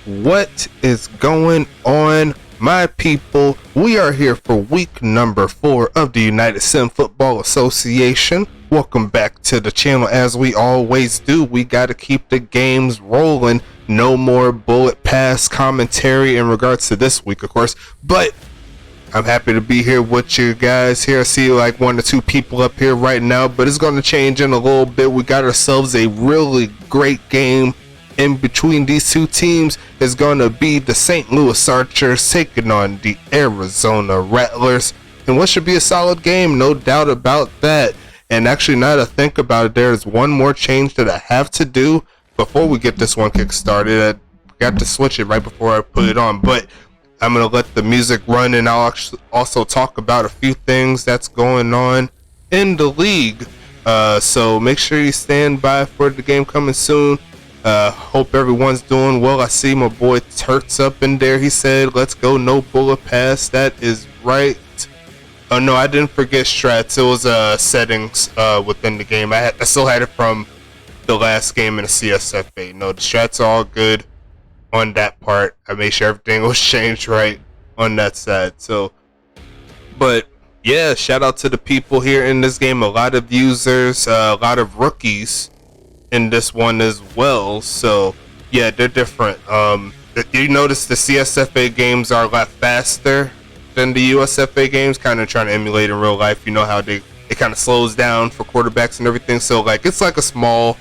What is going on, my people? We are here for week number 4 of the United Sim Football Association. Welcome back to the channel. As we always do, we got to keep the games rolling. No more bullet pass commentary in regards to this week, of course, but I'm happy to be here with you guys here. I see like 1 or 2 people up here right now, but it's going to change in a little bit. We got ourselves a really great game. In between these two teams is going to be the St. Louis Archers taking on the Arizona Rattlers. And what should be a solid game, no doubt about that. And actually, now to think about it, there's one more change that I have to do before we get this one kick started. I got to switch it right before I put it on, but I'm going to let the music run, and I'll actually also talk about a few things that's going on in the league. So make sure you stand by for the game coming soon. Hope everyone's doing well. I see my boy Turts up in there. He said, let's go, no bullet pass. That is right. Oh no, I didn't forget strats. It was settings within the game. I still had it from the last game in the CSFA. No, the strats are all good on that part. I made sure everything was changed right on that side. So, but yeah, shout out to the people here in this game. A lot of users, a lot of rookies in this one as well. So yeah, they're different. You notice the CSFA games are a lot faster than the USFA games, kind of trying to emulate in real life. You know how it kind of slows down for quarterbacks and everything. So like it's like a small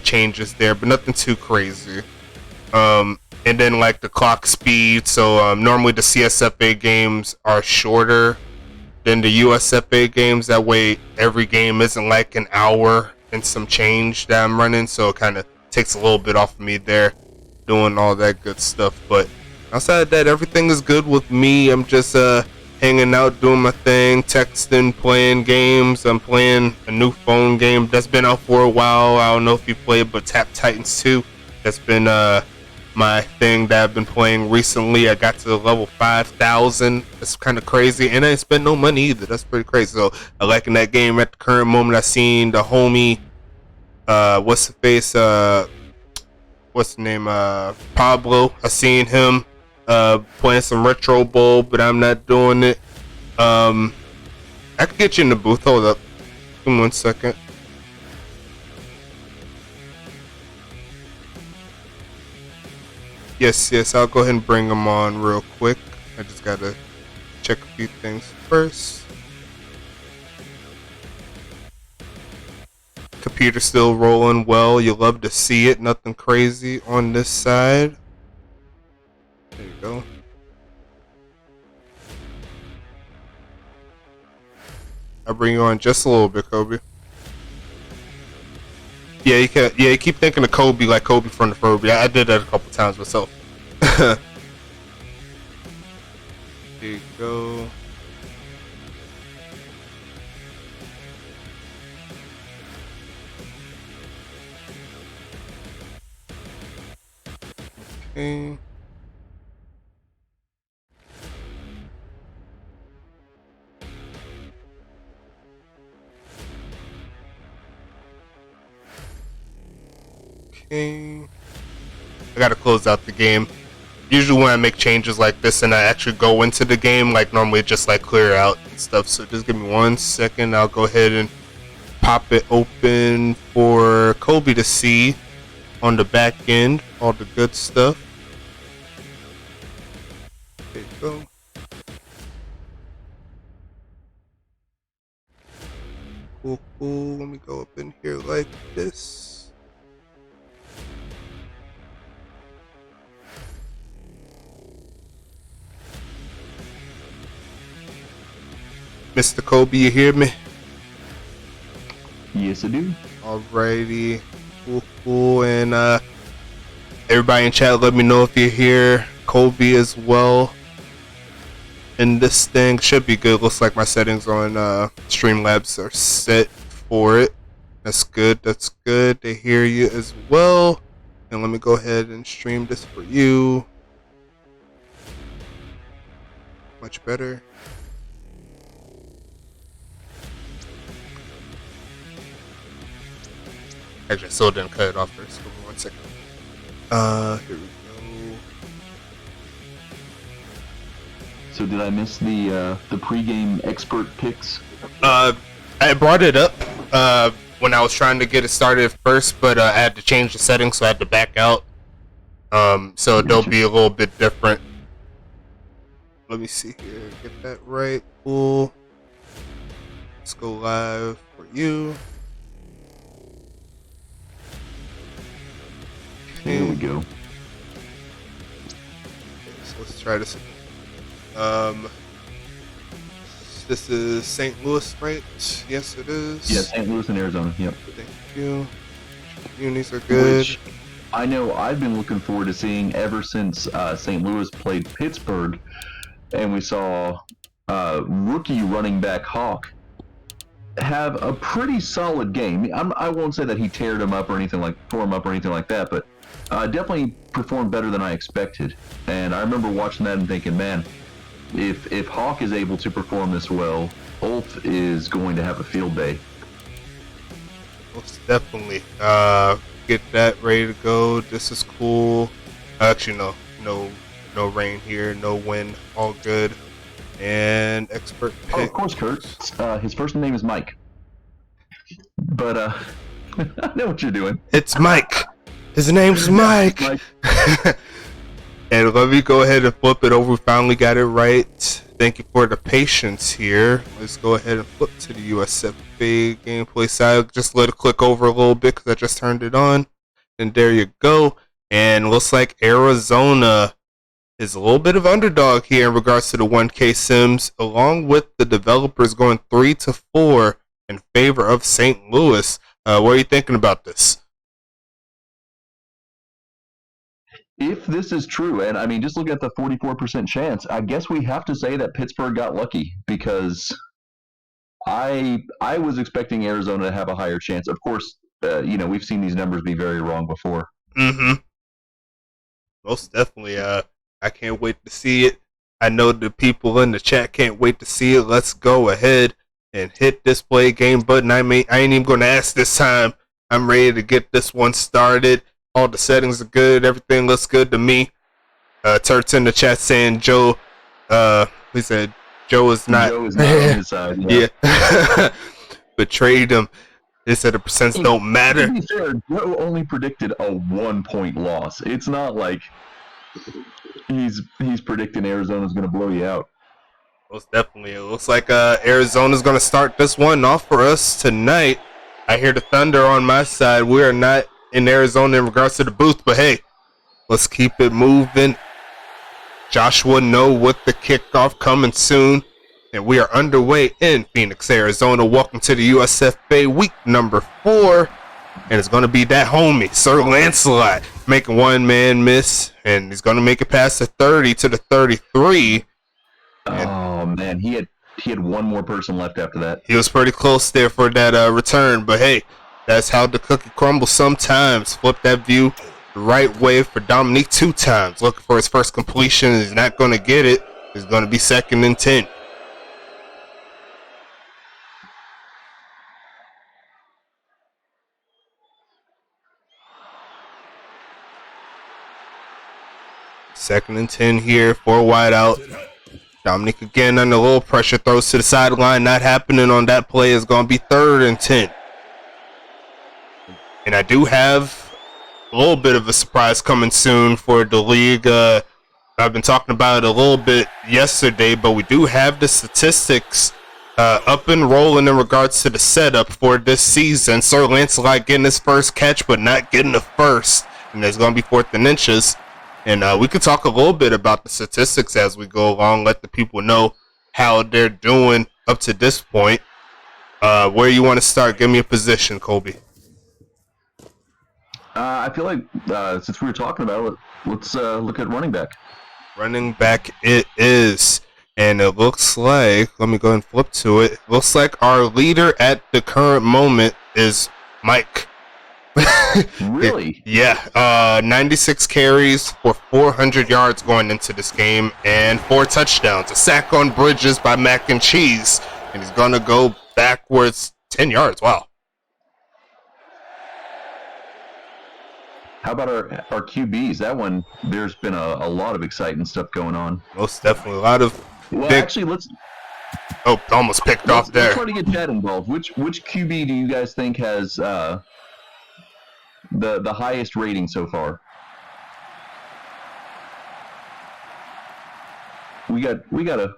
changes there, but nothing too crazy. And then like the clock speed. So normally the CSFA games are shorter than the USFA games. That way every game isn't like an hour and some change that I'm running, so it kind of takes a little bit off of me there doing all that good stuff. But outside of that, everything is good with me. I'm just hanging out, doing my thing, texting, playing games. I'm playing a new phone game that's been out for a while. I don't know if you play it, but Tap Titans 2, that's been my thing that I've been playing recently. I got to the level 5,000. That's kind of crazy, and I didn't spend no money either. That's pretty crazy. So I liking that game at the current moment. I seen the homie, what's the face, what's the name, Pablo. I seen him playing some Retro Bowl, but I'm not doing it. I could get you in the booth. Hold up, give me 1 second. Yes, I'll go ahead and bring them on real quick. I just gotta check a few things first. Computer still rolling well. You love to see it. Nothing crazy on this side. There you go. I'll bring you on just a little bit, Kobe. Yeah, you keep thinking of Kobe like Kobe from the Furby. I did that a couple times myself. There you go. Okay. I gotta close out the game. Usually when I make changes like this and I actually go into the game, like normally just like clear out and stuff. So just give me 1 second. I'll go ahead and pop it open for Kobe to see on the back end, all the good stuff. There you go. Cool. Let me go up in here like this. Mr. Kobe, you hear me? Yes, I do. Alrighty, cool. And everybody in chat, let me know if you hear Kobe as well. And this thing should be good. Looks like my settings on Streamlabs are set for it. That's good. They hear you as well. And let me go ahead and stream this for you. Much better. Actually, I still didn't cut it off first. Give me 1 second. Here we go. So did I miss the pregame expert picks? I brought it up when I was trying to get it started first, but I had to change the settings, so I had to back out. So they'll be a little bit different. Let me see here. Get that right. Cool. Let's go live for you. Here we go. Okay, so let's try this. This is St. Louis, right? Yes, it is. Yeah, St. Louis and Arizona. Yep. Thank you. Unis are good. Which I know I've been looking forward to seeing ever since St. Louis played Pittsburgh, and we saw rookie running back Hawk have a pretty solid game. I won't say that he tore him up or anything like that, but definitely performed better than I expected. And I remember watching that and thinking, man, if Hawk is able to perform this well, Ulf is going to have a field day. Most definitely. Get that ready to go. This is cool. Actually, no rain here, no wind, all good. And expert pick. Oh, of course, Kurt. His first name is Mike. But I know what you're doing. It's Mike. His name's Mike. Mike. And let me go ahead and flip it over. We finally got it right. Thank you for the patience here. Let's go ahead and flip to the USFA gameplay side. Just let it click over a little bit because I just turned it on. And there you go. And looks like Arizona is a little bit of underdog here in regards to the 1K Sims, along with the developers going 3-4 in favor of St. Louis. What are you thinking about this? If this is true, and I mean, just look at the 44% chance, I guess we have to say that Pittsburgh got lucky, because I was expecting Arizona to have a higher chance. Of course, we've seen these numbers be very wrong before. Mm-hmm. Most definitely. I can't wait to see it. I know the people in the chat can't wait to see it. Let's go ahead and hit this play game button. I ain't even going to ask this time. I'm ready to get this one started. All the settings are good. Everything looks good to me. Turt's in the chat saying Joe. He said Joe is not on his side. Yeah. Betrayed him. They said the percents don't matter. To be fair, Joe only predicted a 1-point loss. It's not like he's predicting Arizona's going to blow you out. Most definitely. It looks like Arizona's going to start this one off for us tonight. I hear the thunder on my side. We are not in Arizona in regards to the booth, but hey, let's keep it moving. Joshua No with the kickoff coming soon, and we are underway in Phoenix, Arizona. Welcome to the USFA week number 4, and it's going to be that homie Sir Lancelot making one man miss, and he's going to make it past the 30 to the 33. Oh man, he had one more person left after that. He was pretty close there for that return, but hey, that's how the cookie crumbles sometimes. Flip that view the right way for Dominique 2 times. Looking for his first completion. He's not going to get it. It's going to be 2nd and 10. Second and 10 here for a wide out. Dominique again under a little pressure. Throws to the sideline. Not happening on that play. It's going to be 3rd and 10. And I do have a little bit of a surprise coming soon for the league. I've been talking about it a little bit yesterday, but we do have the statistics up and rolling in regards to the setup for this season. Sir Lancelot getting his first catch, but not getting the first. And there's going to be 4th and inches. And we could talk a little bit about the statistics as we go along, let the people know how they're doing up to this point. Where you want to start? Give me a position, Colby. I feel like since we were talking about it, let's look at running back. Running back it is. And it looks like, let me go and flip to it. Looks like our leader at the current moment is Mike. Really? Yeah. 96 carries for 400 yards going into this game and 4 touchdowns. A sack on Bridges by Mac and Cheese. And he's going to go backwards 10 yards. Wow. How about our QBs? That one, there's been a lot of exciting stuff going on. Most definitely. A lot of Well, big... actually, let's almost picked off there. Let's try to get Chad involved. Which QB do you guys think has the highest rating so far? We got a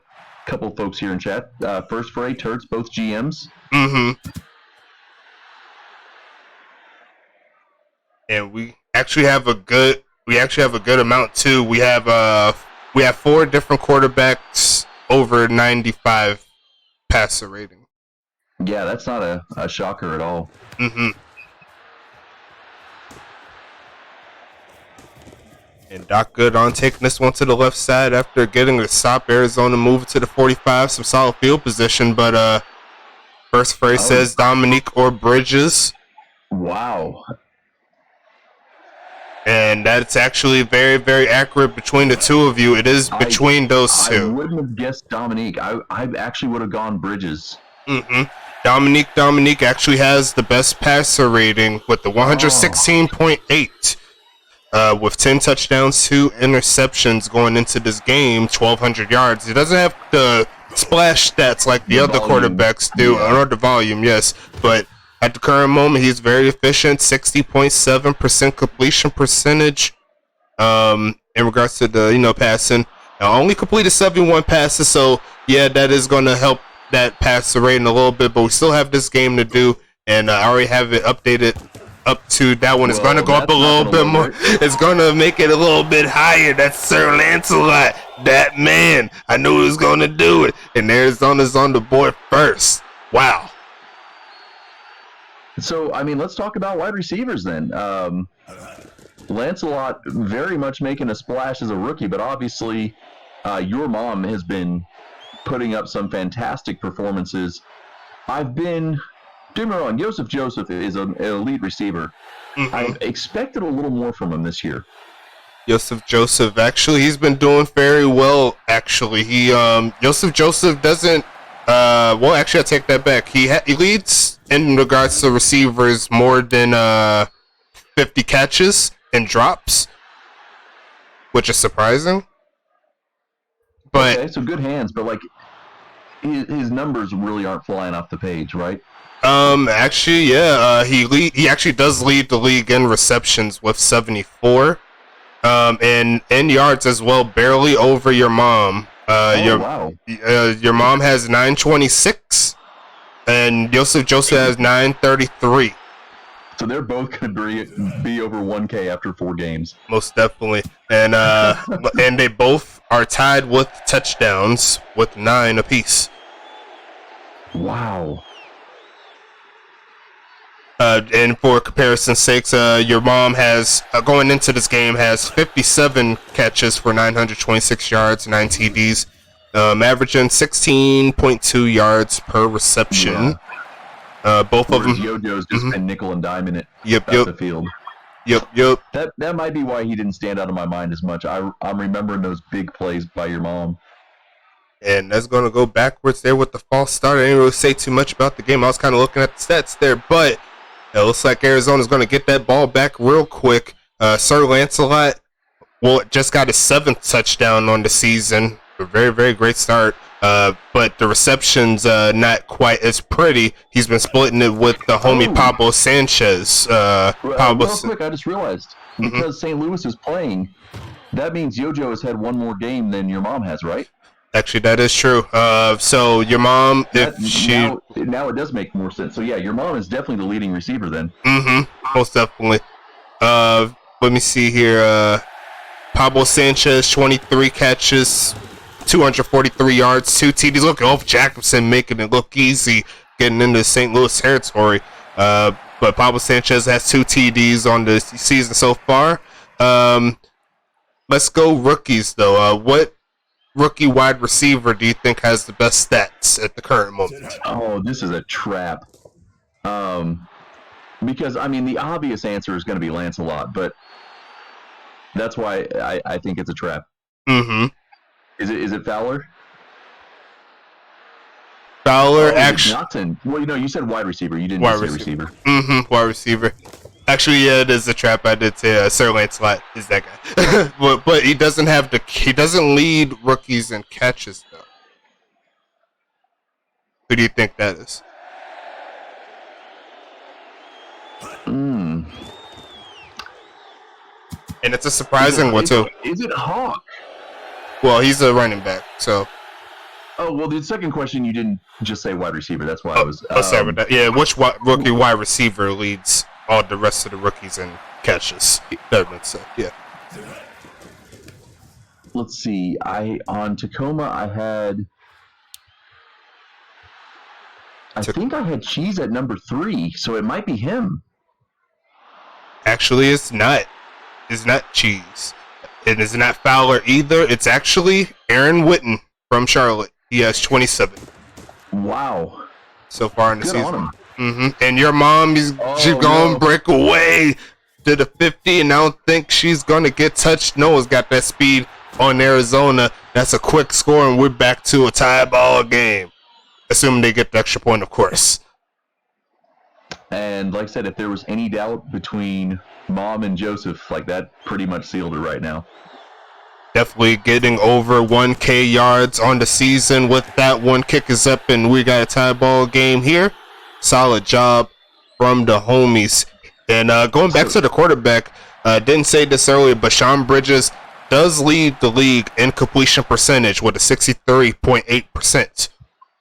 couple folks here in chat. First for Turds, both GMs. And we actually have a good amount too. We have 4 different quarterbacks over 95 passer rating. Yeah, that's not a shocker at all. And Doc Good on taking this one to the left side after getting a stop. Arizona moving to the 45, some solid field position, but first phrase says Dominique or Bridges. Wow. And that's actually very, very accurate between the two of you. It is between those two. I wouldn't have guessed Dominique. I actually would have gone Bridges. Dominique actually has the best passer rating with the 116.8. With 10 touchdowns, 2 interceptions going into this game, 1,200 yards. He doesn't have the splash stats like the other quarterbacks do, or the volume, yes. But at the current moment, he's very efficient, 60.7% completion percentage in regards to the passing. Only completed 71 passes, so yeah, that is going to help that passer rating a little bit. But we still have this game to do, and I already have it updated up to that one. It's going to go up a little bit more. It's going to make it a little bit higher. That's Sir Lancelot. That man. I knew he was going to do it. And Arizona's on the board first. Wow. So, I mean, let's talk about wide receivers then. Lancelot very much making a splash as a rookie, but obviously your mom has been putting up some fantastic performances. Don't get me wrong, Joseph is an elite receiver. I've expected a little more from him this year. Joseph, actually, he's been doing very well, actually. Joseph doesn't, actually, I take that back. He leads in regards to receivers more than 50 catches and drops, which is surprising. But okay, so good hands, but like his numbers really aren't flying off the page, right? Actually, yeah, he actually does lead the league in receptions with 74, and in yards as well, barely over your mom. Wow. Your mom has 926, and Joseph has 933. So they're both going to be over 1K after 4 games. Most definitely, and and they both are tied with touchdowns with 9 apiece. Wow. And for comparison's sakes, your mom has, going into this game, has 57 catches for 926 yards, 9 TDs, averaging 16.2 yards per reception. Yeah. Both of them. Yojo's just been nickel and diming it the field. Yep. That might be why he didn't stand out of my mind as much. I'm remembering those big plays by your mom. And that's going to go backwards there with the false start. I didn't really say too much about the game. I was kind of looking at the stats there, but it looks like Arizona's going to get that ball back real quick. Sir Lancelot, just got his 7th touchdown on the season. A very, very great start. But the reception's not quite as pretty. He's been splitting it with the homie Pablo Sanchez. Real quick, I just realized, because St. Louis is playing, that means Yojo has had one more game than your mom has, right? Actually, that is true. So your mom, now it does make more sense. So yeah, your mom is definitely the leading receiver then. Most definitely. Let me see here. Pablo Sanchez, 23 catches, 243 yards, 2 TDs. Look at Ulf Jacobson making it look easy, getting into St. Louis territory. But Pablo Sanchez has 2 TDs on the season so far. Let's go rookies though. What rookie wide receiver do you think has the best stats at the current moment? Oh, this is a trap. Because, I mean, the obvious answer is going to be Lancelot, but that's why I think it's a trap. Is it Fowler? Fowler, actually. Johnson. Well, you said wide receiver. You didn't say receiver. Wide receiver. Actually, yeah, it is a trap. I did say Sir Lancelot is that guy, but he doesn't have he doesn't lead rookies in catches though. Who do you think that is? And it's a surprising one too. Is it Hawk? Well, he's a running back, so. Oh well, the second question you didn't just say wide receiver. That's why I was. Sorry about that. Yeah, which rookie wide receiver leads all the rest of the rookies in catches? That makes sense. Yeah. Let's see. On Tacoma, I think I had Cheese at number 3, so it might be him. Actually, it's not. It's not Cheese. It is not Fowler either. It's actually Aaron Witten from Charlotte. He has 27. Wow. So far in the Good season. on Mm-hmm. him. And your mom she's going to break away to the 50, and I don't think she's going to get touched. Noah's got that speed on Arizona. That's a quick score, and we're back to a tie ball game. Assuming they get the extra point, of course. And like I said, if there was any doubt between Mom and Joseph, like that pretty much sealed it right now. Definitely getting over 1K yards on the season with that one. Kick is up, and we got a tie ball game here. Solid job from the homies. And going back to the quarterback, didn't say this earlier, but Sean Bridges does lead the league in completion percentage with a 63.8%.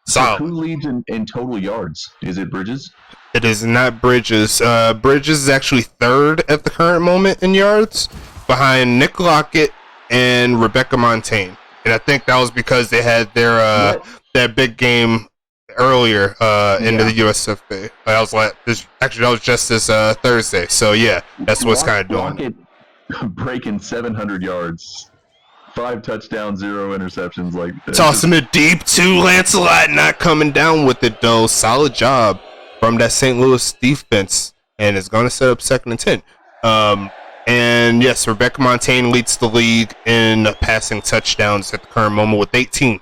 So who leads in total yards? Is it Bridges? It is not Bridges. Bridges is actually third at the current moment in yards, behind Nick Lockett and Rebecca Montaigne. And I think that was because they had their that big game earlier into the USFA. That was just this Thursday. So yeah, that's what's kind of doing. Lockett breaking 700 yards. 5 touchdowns, 0 interceptions. Like tossing it deep to Lancelot, not coming down with it though. Solid job from that St. Louis defense, and it's going to set up 2nd and 10. And yes, Rebecca Montaigne leads the league in passing touchdowns at the current moment with 18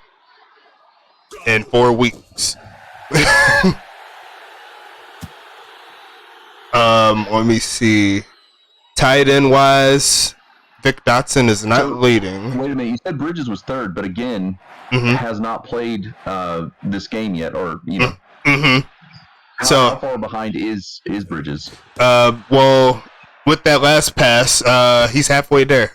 in 4 weeks. Let me see. Tight end wise, Vic Dotson is not leading. Wait a minute, you said Bridges was 3rd, but again, has not played this game yet, or you know. How far behind is Bridges? Well, with that last pass, he's halfway there.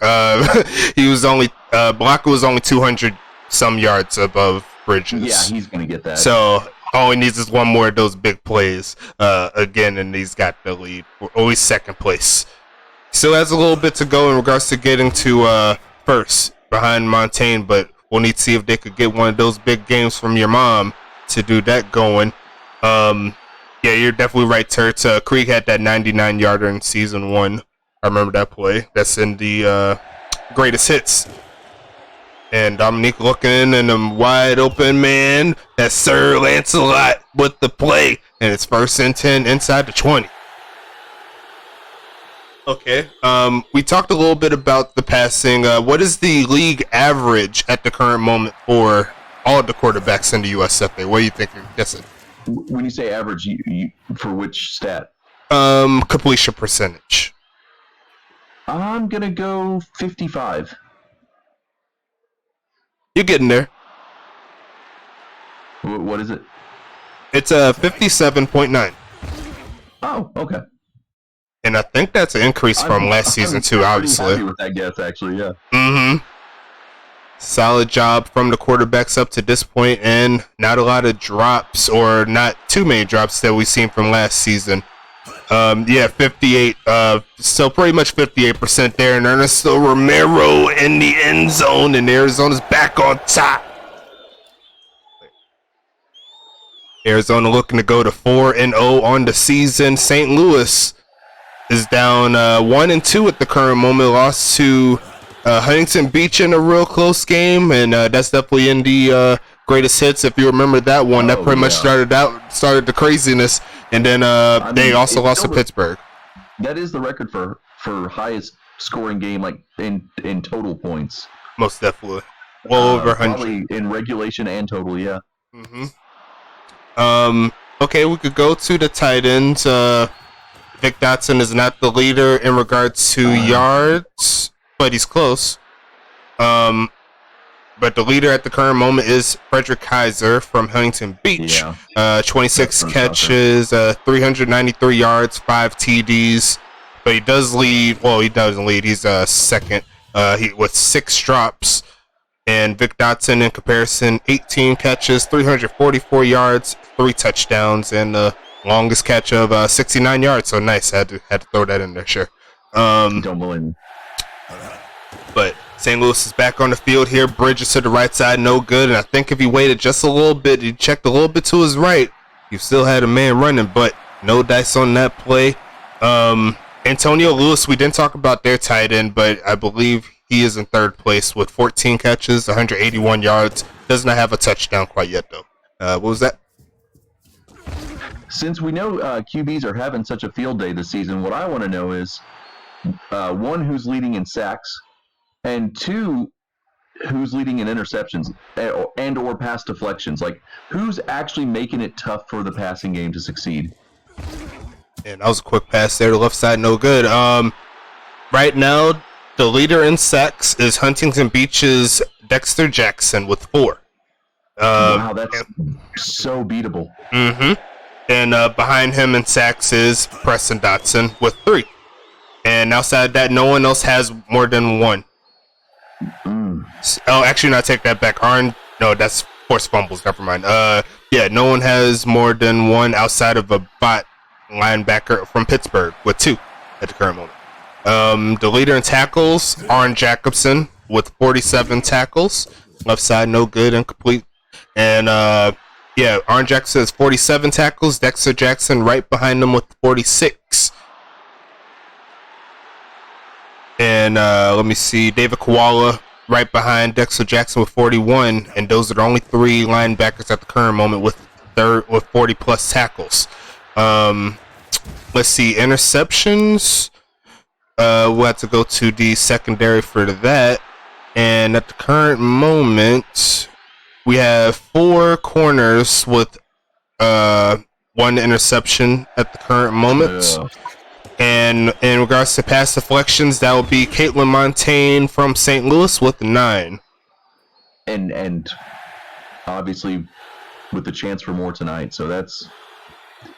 He was only Blocker was only 200 some yards above Bridges. Yeah, he's gonna get that. So all he needs is one more of those big plays again, and he's got the lead. Always 2nd place. Still has a little bit to go in regards to getting to first behind Montaigne, but we'll need to see if they could get one of those big games from your mom to do that going. Yeah, you're definitely right, Turt. Krieg had that 99-yarder in season 1. I remember that play. That's in the greatest hits. And Dominique looking and a wide open man. That's Sir Lancelot with the play. And it's 1st and 10 inside the 20. Okay. We talked a little bit about the passing. What is the league average at the current moment for all the quarterbacks in the USFA? What do you think? Guessing. When you say average, you for which stat? Completion percentage. I'm gonna go 55. You're getting there. What is it? It's 57.9. Oh, okay. And I think that's an increase from last season too, obviously. I'm happy with that guess, actually, yeah. Mm-hmm. Solid job from the quarterbacks up to this point, and not a lot of drops, or not too many drops that we've seen from last season. Yeah, 58. So pretty much 58% there, and Ernesto Romero in the end zone, and Arizona's back on top. Arizona looking to go to 4-0 on the season. St. Louis is down 1-2 at the current moment. Lost to Huntington Beach in a real close game, and that's definitely in the greatest hits. If you remember that one, that pretty much started the craziness, and then they also lost to Pittsburgh. That is the record for highest scoring game, like in total points. Most definitely, well over 100. Probably in regulation and total, yeah. Mm-hmm. Okay, we could go to the tight ends. Vic Dotson is not the leader in regards to yards, but he's close. But the leader at the current moment is Frederick Kaiser from Huntington Beach. 26 catches, 393 yards, 5 TDs. But he does lead. Well, he doesn't lead. He's second. With 6 drops. And Vic Dotson, in comparison, 18 catches, 344 yards, 3 touchdowns, and the longest catch of 69 yards. So nice. Had to throw that in there. Sure. Don't believe me. But St. Louis is back on the field here. Bridges to the right side, no good. And I think if he waited just a little bit, he checked a little bit to his right, you still had a man running, but no dice on that play. Antonio Lewis, we didn't talk about their tight end, but I believe he is in third place with 14 catches, 181 yards. Does not have a touchdown quite yet, though. What was that? Since we know QBs are having such a field day this season, what I want to know is, one, who's leading in sacks, and 2, who's leading in interceptions and or pass deflections? Like, who's actually making it tough for the passing game to succeed? And that was a quick pass there. The left side, no good. Right now, the leader in sacks is Huntington Beach's Dexter Jackson with 4. Wow, that's so beatable. Mm-hmm. And behind him in sacks is Preston Dotson with 3. And outside that, no one else has more than 1. Oh, actually, no, I take that back. No, that's forced fumbles. Never mind. No one has more than 1 outside of a bot linebacker from Pittsburgh with 2 at the current moment. The leader in tackles, Arn Jacobson with 47 tackles. Left side, no good, incomplete. And Arn Jackson has 47 tackles. Dexter Jackson right behind him with 46. And let me see, David Koala right behind Dexter Jackson with 41, and those are the only 3 linebackers at the current moment with 40 plus tackles. Let's see, interceptions. We'll have to go to the secondary for that, and at the current moment, we have 4 corners with 1 interception at the current moment. Yeah. And in regards to pass deflections, that would be Caitlin Montaigne from St. Louis with 9. And obviously with the chance for more tonight. So that's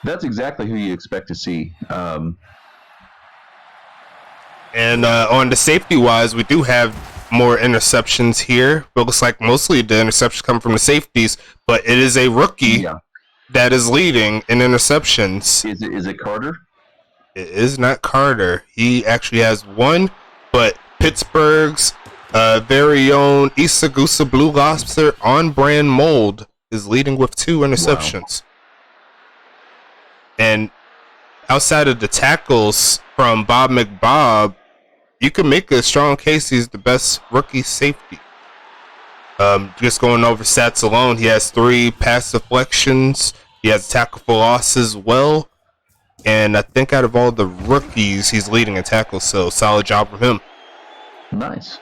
exactly who you expect to see. And on the safety wise, we do have more interceptions here, but it looks like mostly the interceptions come from the safeties, but it is a rookie that is leading in interceptions. Is it Carter? It is not Carter. He actually has 1, but Pittsburgh's very own Isagusa Blue Lobster on brand mold is leading with 2 interceptions. Wow. And outside of the tackles from Bob McBob, you can make a strong case he's the best rookie safety. Just going over stats alone, he has 3 pass deflections. He has a tackle for loss as well. And I think out of all the rookies, he's leading in tackles, so solid job from him. Nice.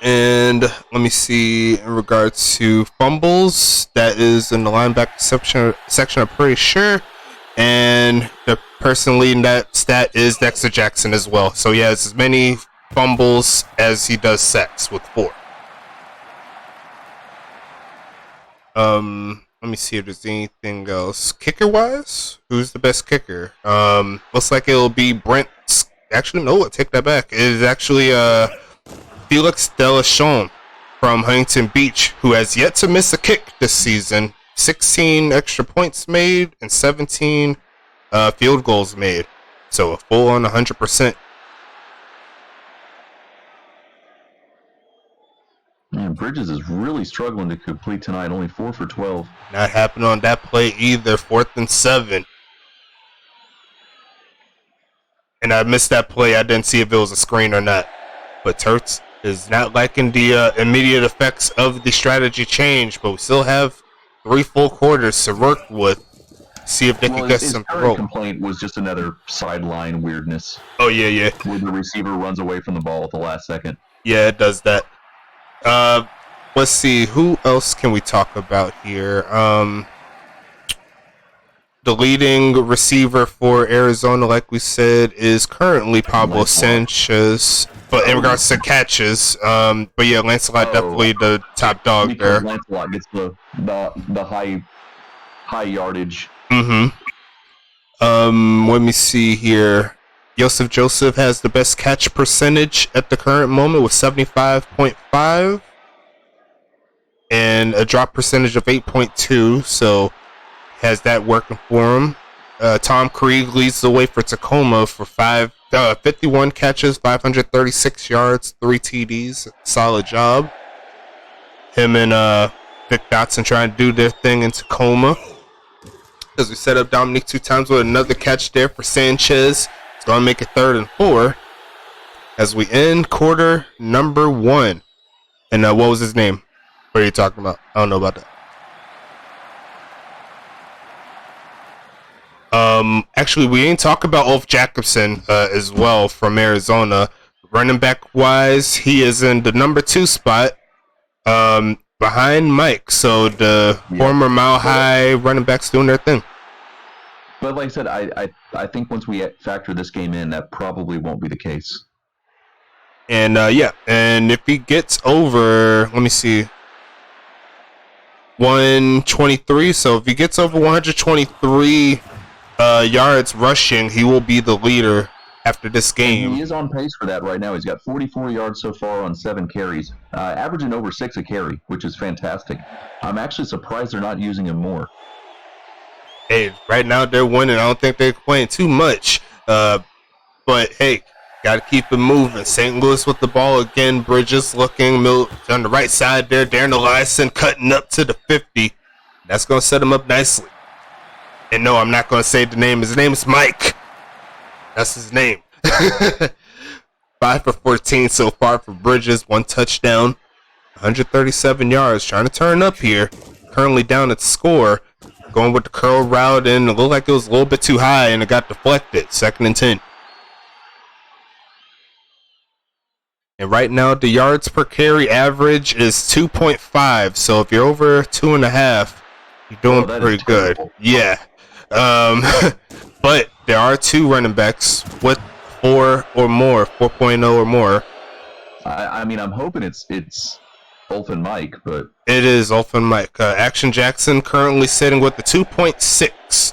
And let me see, in regards to fumbles, that is in the linebacker section, I'm pretty sure. And the person leading that stat is Dexter Jackson as well. So he has as many fumbles as he does sacks with 4. Let me see if there's anything else. Kicker-wise, who's the best kicker? Looks like it'll be Brent. Actually, no, I'll take that back. It is actually Felix Delachon from Huntington Beach, who has yet to miss a kick this season. 16 extra points made and 17 field goals made. So a full on 100%. Man, Bridges is really struggling to complete tonight. Only 4 for 12. Not happening on that play either. 4th and 7. And I missed that play. I didn't see if it was a screen or not. But Tertz is not liking the immediate effects of the strategy change. But we still have 3 full quarters to work with. See if they can get some throw. His complaint was just another sideline weirdness. Oh, yeah. Where the receiver runs away from the ball at the last second. Yeah, it does that. Let's see, who else can we talk about here? The leading receiver for Arizona, like we said, is currently Pablo Sanchez. But in regards to catches, but yeah, Lancelot definitely the top dog there. Lancelot gets the high yardage. Let me see here. Joseph has the best catch percentage at the current moment with 75.5 and a drop percentage of 8.2, so has that working for him. Tom Krieg leads the way for Tacoma for 51 catches, 536 yards, 3 TDs. Solid job. Him and Vic Dotson trying to do their thing in Tacoma. As we set up Dominique 2 times with another catch there for Sanchez. It's going to make it 3rd and 4 as we end quarter number 1. And what was his name? What are you talking about? I don't know about that. Actually, we ain't talk about Ulf Jacobson as well from Arizona. Running back wise, he is in the number 2 spot behind Mike. So the former Mile High running backs doing their thing. But like I said, I think once we factor this game in, that probably won't be the case. And yeah, and if he gets over, let me see, 123. So if he gets over 123 yards rushing, he will be the leader after this game. And he is on pace for that right now. He's got 44 yards so far on 7 carries, averaging over 6 a carry, which is fantastic. I'm actually surprised they're not using him more. Hey, right now they're winning. I don't think they're playing too much. But hey, got to keep it moving. St. Louis with the ball again. Bridges looking on the right side there. Darren Eliason cutting up to the 50. That's going to set him up nicely. And no, I'm not going to say the name. His name is Mike. That's his name. 5 for 14 so far for Bridges. 1 touchdown. 137 yards. Trying to turn up here. Currently down at the score. Going with the curl route, and it looked like it was a little bit too high, and it got deflected. 2nd and 10. And right now, the yards per carry average is 2.5. So if you're over 2.5, you're doing pretty good. Yeah. But there are 2 running backs with 4 or more, 4.0 or more. I mean, I'm hoping it's Ulf and Mike, but it is Ulf and Mike. Action Jackson currently sitting with the 2.6,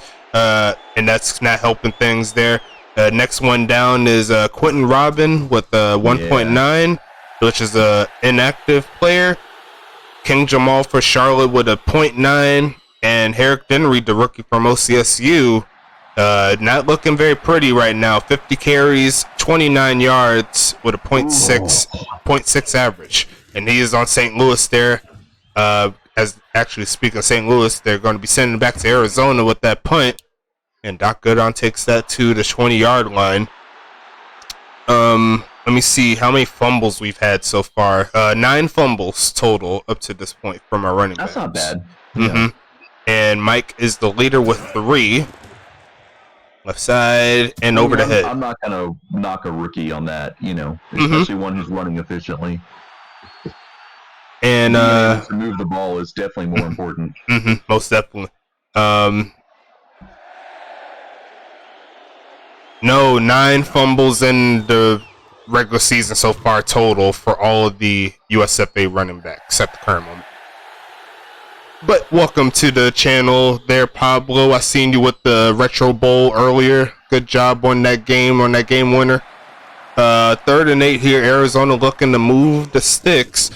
and that's not helping things there. Next one down is Quentin Robin with 1.9, which is an inactive player. King Jamal for Charlotte with a 0.9, and Herrick Dennery, the rookie from OCSU, not looking very pretty right now. 50 carries, 29 yards with a 0.6 average. And he is on St. Louis there. As actually speaking of St. Louis, they're going to be sending it back to Arizona with that punt. And Doc Goodon takes that to the 20-yard line. Let me see how many fumbles we've had so far. 9 fumbles total up to this point from our running backs. That's not bad. Yeah. And Mike is the leader with 3. Left side and over the head. I'm not going to knock a rookie on that, especially one who's running efficiently. And to move the ball is definitely more important. Most definitely. No, 9 fumbles in the regular season so far total for all of the USFA running backs at the current moment. But welcome to the channel there, Pablo. I seen you with the Retro Bowl earlier. Good job on that game winner. 3rd and 8 here. Arizona looking to move the sticks.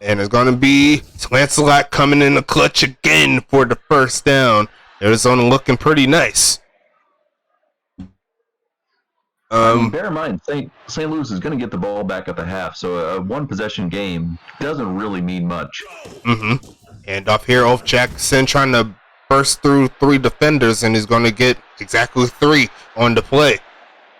And it's going to be Lancelot coming in the clutch again for the 1st down. Arizona looking pretty nice. Bear in mind, St. Louis is going to get the ball back at the half, so a 1-possession game doesn't really mean much. And off here, Ulf Jackson trying to burst through 3 defenders, and he's going to get exactly 3 on the play.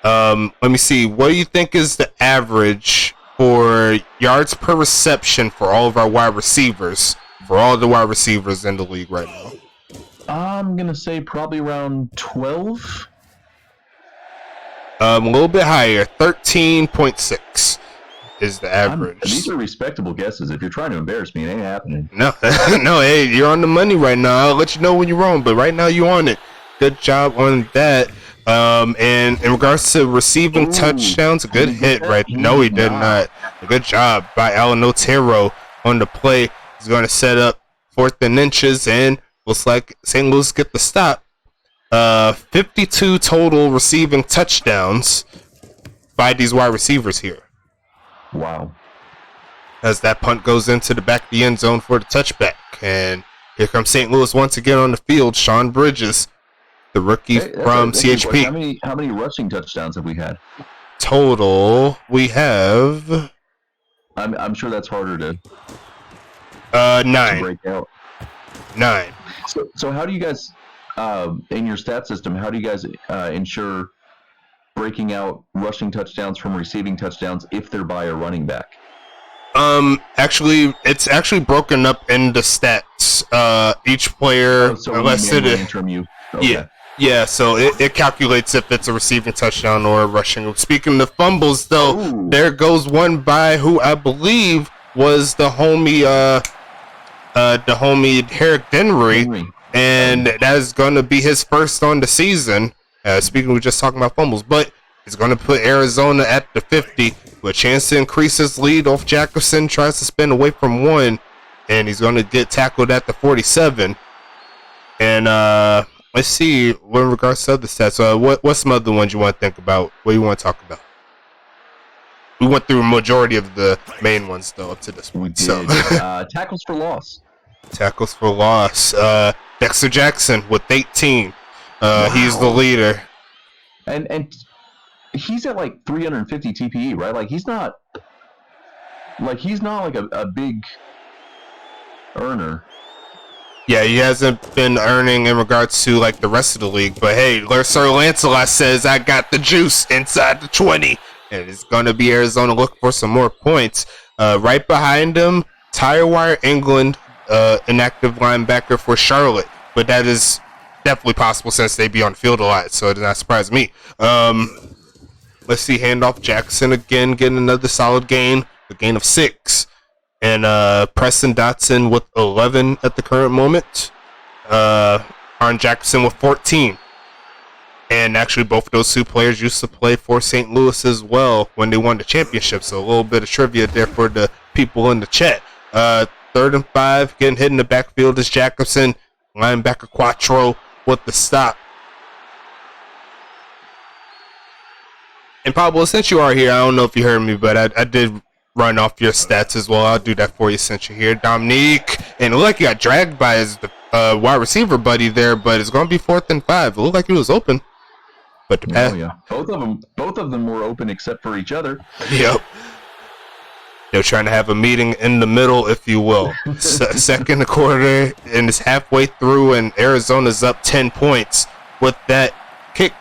Let me see. What do you think is the average for yards per reception for all of our wide receivers, for all the wide receivers in the league right now? I'm going to say probably around 12. A little bit higher, 13.6 is the average. These are respectable guesses. If you're trying to embarrass me, it ain't happening. No, no, hey, you're on the money right now. I'll let you know when you're wrong, but right now you're on it. good job on that. And in regards to receiving touchdowns, a good hit, right? No, he did not. A good job by Alan Otero on the play. He's going to set up 4th and inches, and looks like St. Louis get the stop. 52 total receiving touchdowns by these wide receivers here. Wow. As that punt goes into the back of the end zone for the touchback. And here comes St. Louis once again on the field. Sean Bridges, the rookie from CHP. How many rushing touchdowns have we had? Total, we have... I'm sure that's harder to 9. break out. 9. So how do you guys, in your stat system, how do you guys ensure breaking out rushing touchdowns from receiving touchdowns if they're by a running back? Actually, it's actually broken up in the stats. Each player, unless it is, okay. yeah. So it calculates if it's a receiving touchdown or a rushing. Speaking of fumbles, though, there goes one by who I believe was the homie, Herrick Denry, and that is going to be his first on the season. Speaking, we were just talking about fumbles, but it's going to put Arizona at the 50 with a chance to increase his lead off Jacobson. Tries to spin away from 1, and he's going to get tackled at the 47. And let's see, in regards to other stats, what's some other ones you want to think about? What do you want to talk about? We went through a majority of the main ones, though, up to this point. So, tackles for loss. Tackles for loss. Dexter Jackson with 18. Wow. He's the leader. And he's at like 350 TPE, right? Like he's not like a big earner. Yeah, he hasn't been earning in regards to like the rest of the league. But hey, Sir Lancelot says I got the juice inside the 20, and it's gonna be Arizona looking for some more points. Right behind him, Tyrewire England, inactive linebacker for Charlotte, but that is definitely possible since they be on the field a lot, so it does not surprise me. Let's see, handoff Jackson again, getting another solid gain, a gain of 6. And Preston Dotson with 11 at the current moment. Arn Jackson with 14. And actually both of those two players used to play for St. Louis as well when they won the championship, so a little bit of trivia there for the people in the chat. 3rd and 5, getting hit in the backfield is Jacobson. Linebacker Quattro with the stop. And Pablo, since you are here, I don't know if you heard me, but I did run off your stats as well. I'll do that for you since you're here. Dominique, and it looked like he got dragged by his wide receiver buddy there, but it's going to be 4th and 5. It looked like he was open. But the pass... yeah. Both of them were open except for each other. Yep. They're trying to have a meeting in the middle, if you will. Second quarter, and it's halfway through, and Arizona's up 10 points with that kick.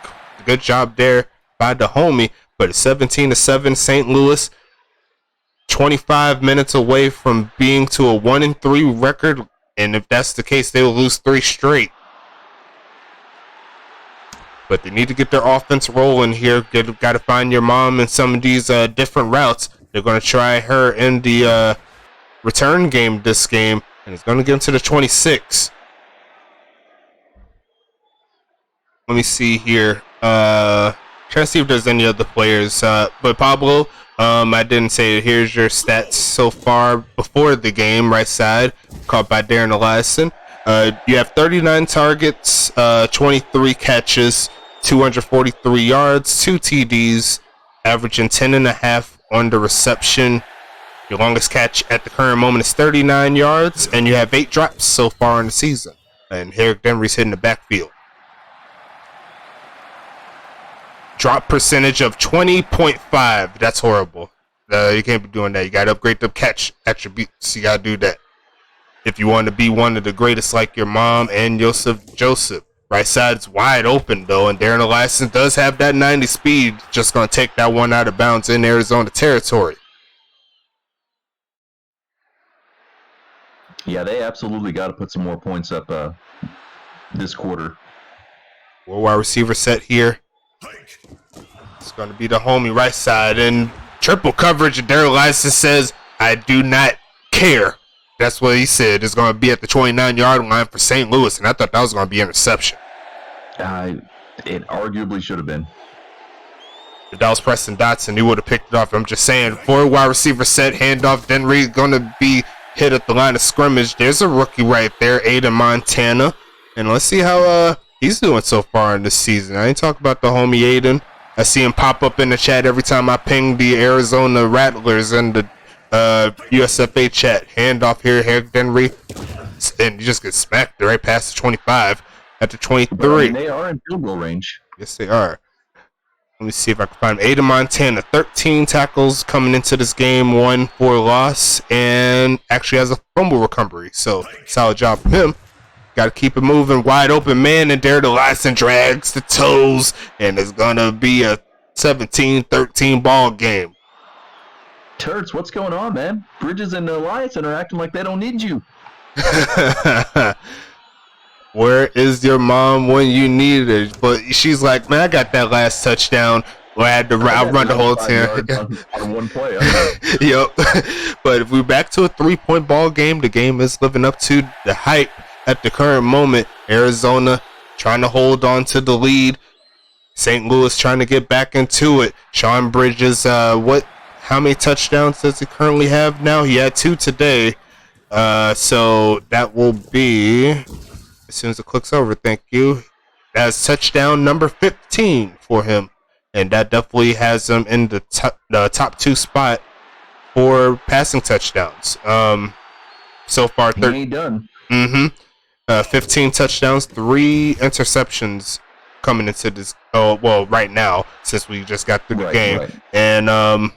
Good job there by the homie, but it's 17-7 St. Louis. 25 minutes away from being to a 1-3 record, and if that's the case, they will lose 3 straight. But they need to get their offense rolling here. Got to find your mom in some of these different routes. They're going to try her in the return game this game, and it's going to get them to the 26. Let me see here. Trying to see if there's any other players. But Pablo, I didn't say it. Here's your stats so far before the game. Right side, caught by Darren Eliason. You have 39 targets, 23 catches, 243 yards, 2 TDs, averaging 10.5 on the reception. Your longest catch at the current moment is 39 yards, and you have 8 drops so far in the season. And Herrick Denry's hitting the backfield. Drop percentage of 20.5. That's horrible. You can't be doing that. You got to upgrade the catch attributes. You got to do that if you want to be one of the greatest like your mom and Joseph. Right side's wide open, though, and Darren Eliason does have that 90 speed. Just going to take that one out of bounds in Arizona territory. Yeah, they absolutely got to put some more points up this quarter. Well, wide receiver set here. It's going to be the homie right side, and triple coverage. And Darren Eliason says, I do not care. That's what he said. It's going to be at the 29-yard line for St. Louis, and I thought that was going to be interception. It arguably should have been. If that was Preston Dotson, he would have picked it off. I'm just saying, for a wide receiver set, handoff, Denry going to be hit at the line of scrimmage. There's a rookie right there, Aiden Montana. And let's see how he's doing so far in this season. I ain't talking about the homie Aiden. I see him pop up in the chat every time I ping the Arizona Rattlers and the USFA chat. Handoff here, Denry. And you just get smacked right past the 25 at the 23. But, I mean, they are in field goal range. Yes, they are. Let me see if I can find Aiden Montana. 13 tackles coming into this game, 1 for loss, and actually has a fumble recovery. So, solid job from him. Got to keep it moving. Wide open man, and there the Lyson drags the toes, and it's going to be a 17-13 ball game. Turds, what's going on, man? Bridges and Alliance are acting like they don't need you. Where is your mom when you need it? But she's like, man, I got that last touchdown. I had to run the whole time. On one play. Yep. But if we're back to a 3-point ball game, the game is living up to the hype at the current moment. Arizona trying to hold on to the lead. St. Louis trying to get back into it. Sean Bridges, how many touchdowns does he currently have now? He had 2 today. So that will be... As soon as it clicks over, thank you. That's touchdown number 15 for him. And that definitely has him in the top 2 spot for passing touchdowns. So far, he ain't done. 15 touchdowns, 3 interceptions coming into this. Oh, well, right now, since we just got through the game. Right. And I'm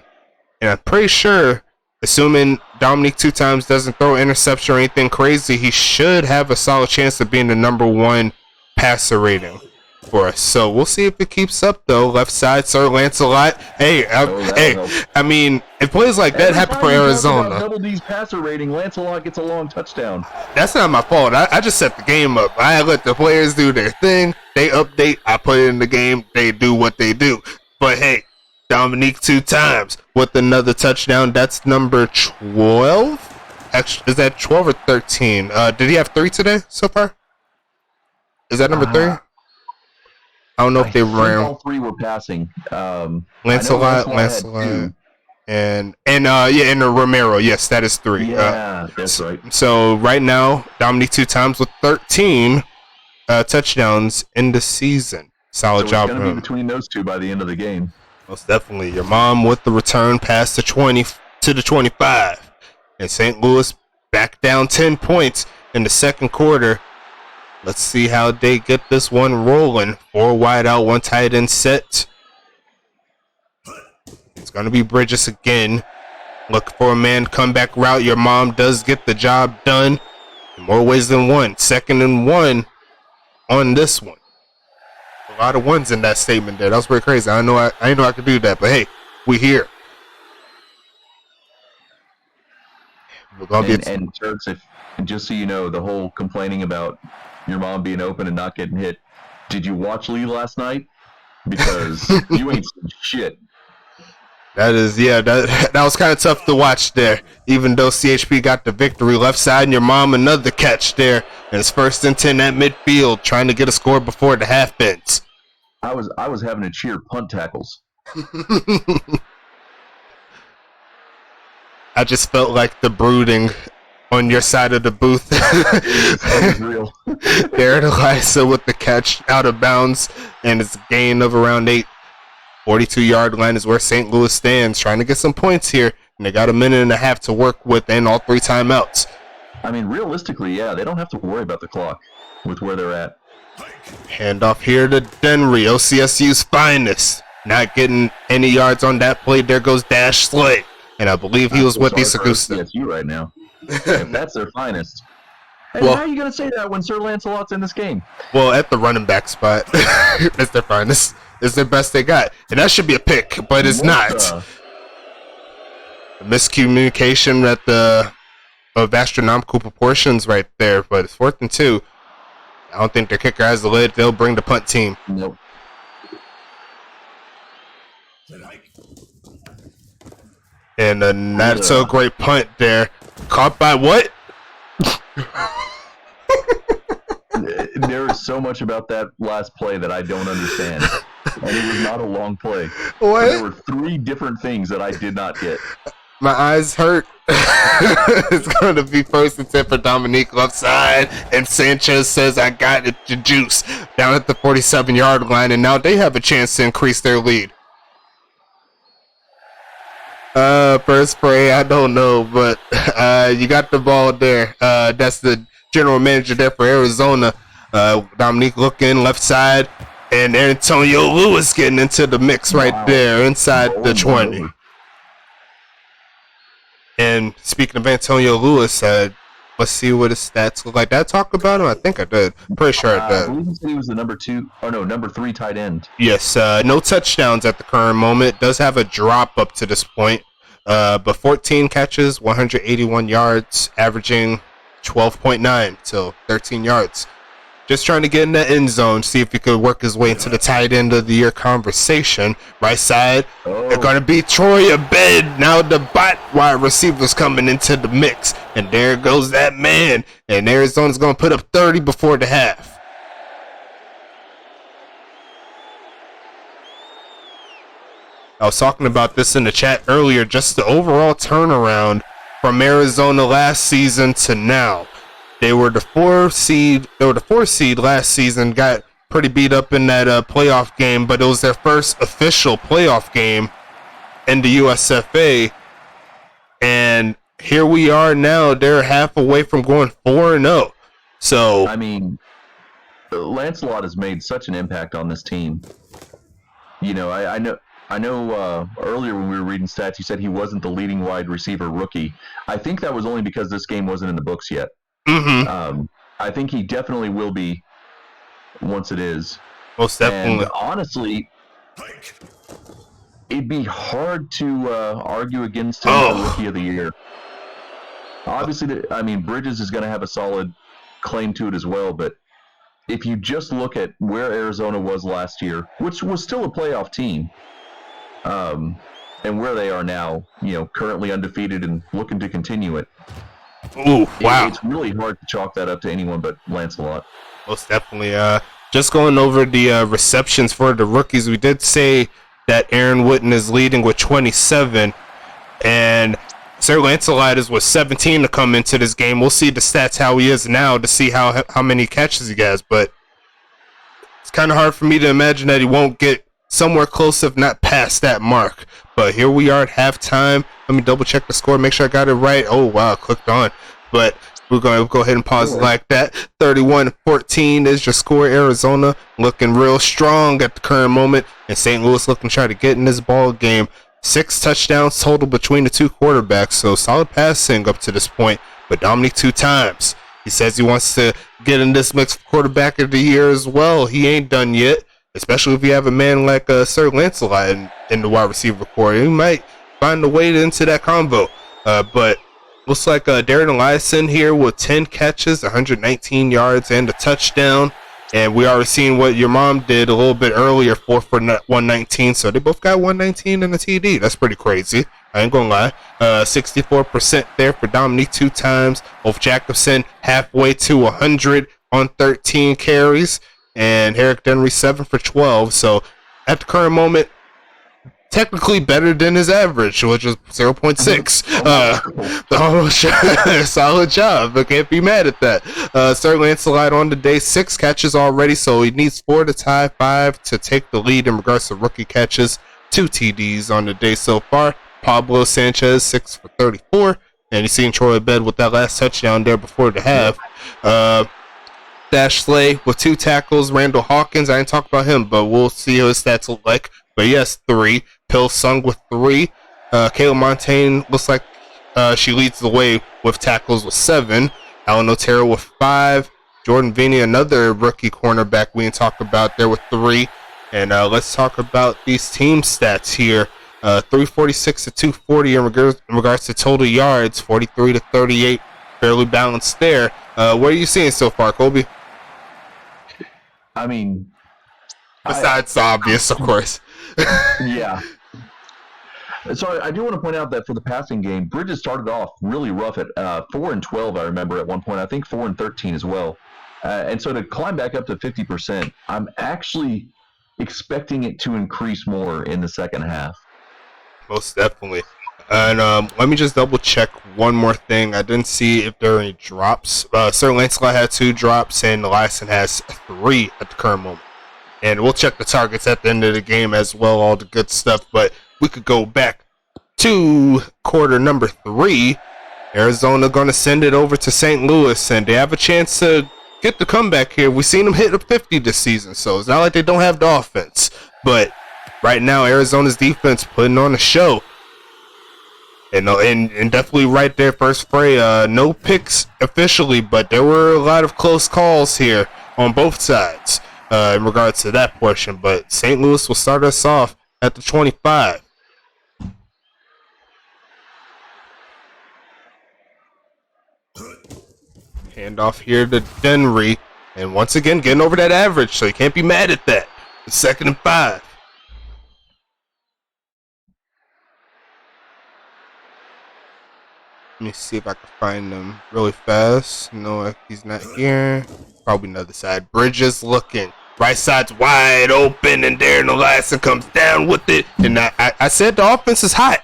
pretty sure, assuming Dominique 2 times doesn't throw an interception or anything crazy, he should have a solid chance of being the number 1 passer rating for us. So we'll see if it keeps up, though. Left side, Sir Lancelot. I mean, if plays like that happen for Arizona. Double D's passer rating, Lancelot gets a long touchdown. That's not my fault. I just set the game up. I let the players do their thing. They update. I put it in the game. They do what they do. But hey, Dominique 2 times with another touchdown. That's number 12. Actually, is that 12 or 13? Did he have 3 today so far? Is that number 3? I don't know if they ran. All 3 were passing. Lancelot, and Romero. Yes, that is 3. Yeah, that's right. So right now, Dominique 2 times with 13 touchdowns in the season. Solid job. It's going to be between those 2 by the end of the game. Most definitely. Your mom with the return past the 20 to the 25. And St. Louis back down 10 points in the second quarter. Let's see how they get this one rolling. 4 wide out, 1 tight end set. It's going to be Bridges again. Look for a man comeback route. Your mom does get the job done in more ways than one. 2nd and 1 on this one. A lot of ones in that statement there. That was pretty crazy. I didn't know I could do that, but hey, we here. We're gonna and Turks, just so you know, the whole complaining about your mom being open and not getting hit. Did you watch Lee last night? Because you ain't seen shit. That is, that was kind of tough to watch there. Even though CHP got the victory, left side, and your mom another catch there. And it's 1st and 10 at midfield, trying to get a score before the half bends. I was having to cheer punt tackles. I just felt like the brooding on your side of the booth. That was real. There, Elisa with the catch out of bounds, and it's a gain of around 8. 42-yard line is where St. Louis stands, trying to get some points here, and they got a minute and a half to work with and all 3 timeouts. I mean, realistically, yeah, they don't have to worry about the clock with where they're at. Handoff here to Denry, OCSU's finest. Not getting any yards on that play. There goes Dash Slay, and I believe he was with Isagusta. OCSU right now. If that's their finest. Hey, well, how are you going to say that when Sir Lancelot's in this game? Well, at the running back spot, it's their finest. It's the best they got. And that should be a pick, but it's not. Miscommunication at of astronomical proportions right there, but it's 4th and 2. I don't think their kicker has the lid. They'll bring the punt team. Nope. And a not so great punt there. Caught by what? There is so much about that last play that I don't understand. And it was not a long play. What? But there were 3 different things that I did not get. My eyes hurt. It's going to be 1st and 10 for Dominique left side. And Sanchez says, I got it, the juice. Down at the 47-yard line. And now they have a chance to increase their lead. First spray, I don't know. But you got the ball there. That's the general manager there for Arizona. Dominique looking left side. And Antonio Lewis getting into the mix right there inside the 20. And speaking of Antonio Lewis, let's see what his stats look like. Did I talk about him? I think I did. Pretty sure I did. I believe he said he was the number 3 tight end. Yes, no touchdowns at the current moment. Does have a drop up to this point. But 14 catches, 181 yards, averaging 12.9, so 13 yards. Just trying to get in the end zone, see if he could work his way into the tight end of the year conversation. Right side, they're going to be Troy Abed. Now the bot wide receivers coming into the mix. And there goes that man. And Arizona's going to put up 30 before the half. I was talking about this in the chat earlier, just the overall turnaround from Arizona last season to now. They were the 4 seed. They were the 4 seed last season. Got pretty beat up in that playoff game, but it was their first official playoff game in the USFA. And here we are now. They're half away from going 4-0. So I mean, Lancelot has made such an impact on this team. You know, I know. Earlier when we were reading stats, you said he wasn't the leading wide receiver rookie. I think that was only because this game wasn't in the books yet. Mm-hmm. I think he definitely will be once it is. Most definitely. And honestly, it'd be hard to argue against him for Rookie of the Year. Obviously, I mean, Bridges is going to have a solid claim to it as well, but if you just look at where Arizona was last year, which was still a playoff team, and where they are now, you know, currently undefeated and looking to continue it. Ooh, wow. It's really hard to chalk that up to anyone but Lancelot. Most definitely. Just going over the receptions for the rookies, we did say that Aaron Witten is leading with 27, and Sir Lancelot is with 17 to come into this game. We'll see the stats how he is now to see how many catches he has, but it's kind of hard for me to imagine that he won't get somewhere close, if not past that mark. But here we are at halftime. Let me double check the score, make sure I got it right. Oh, wow, clicked on. But we're going to go ahead and pause it like that. 31-14 is your score. Arizona looking real strong at the current moment. And St. Louis looking to try to get in this ball game. 6 touchdowns total between the two quarterbacks. So solid passing up to this point. But Dominique 2 times. He says he wants to get in this mix for quarterback of the year as well. He ain't done yet. Especially if you have a man like Sir Lancelot in the wide receiver core. He might find a way into that combo. But looks like Darren Eliason here with 10 catches, 119 yards, and a touchdown. And we already seen what your mom did a little bit earlier, 4 for 119. So they both got 119 and a TD. That's pretty crazy. I ain't gonna lie. 64% there for Dominique 2 times. Wolf Jacobson halfway to 100 on 13 carries. And Eric Denry 7 for 12. So at the current moment, technically better than his average, which is 0.6. Solid job. I can't be mad at that. Sir Lancelot on the day, 6 catches already, so he needs 4 to tie, 5 to take the lead in regards to rookie catches. 2 TDs on the day so far. Pablo Sanchez 6 for 34, and you seen Troy Abed with that last touchdown there before the half. Dash Slay with 2 tackles. Randall Hawkins, I didn't talk about him, but we'll see what his stats look like. But yes, 3. Pill Sung with 3. Kayla Montaigne looks like she leads the way with tackles with 7. Alan Otero with 5. Jordan Vini, another rookie cornerback we didn't talk about there with 3. And let's talk about these team stats here. 346 to 240 in regards to total yards. 43 to 38, fairly balanced there. What are you seeing so far, Colby? I mean, besides the obvious, of course. Yeah. So I do want to point out that for the passing game, Bridges started off really rough at 4-12. I remember at one point. I think 4-13 as well. And so to climb back up to 50%, I'm actually expecting it to increase more in the second half. Most definitely. And let me just double check one more thing. I didn't see if there are any drops. Sir Lancelot had 2 drops, and Eliason has 3 at the current moment. And we'll check the targets at the end of the game as well, all the good stuff. But we could go back to quarter number 3. Arizona going to send it over to St. Louis, and they have a chance to get the comeback here. We've seen them hit a 50 this season, so it's not like they don't have the offense. But right now, Arizona's defense putting on a show. And definitely right there, first fray. No picks officially, but there were a lot of close calls here on both sides in regards to that portion. But St. Louis will start us off at the 25. Handoff here to Denry. And once again, getting over that average, so you can't be mad at that. 2nd and 5. Let me see if I can find him really fast. No, he's not here. Probably another side. Bridges looking. Right side's wide open, and Darren Eliason comes down with it. And I said the offense is hot.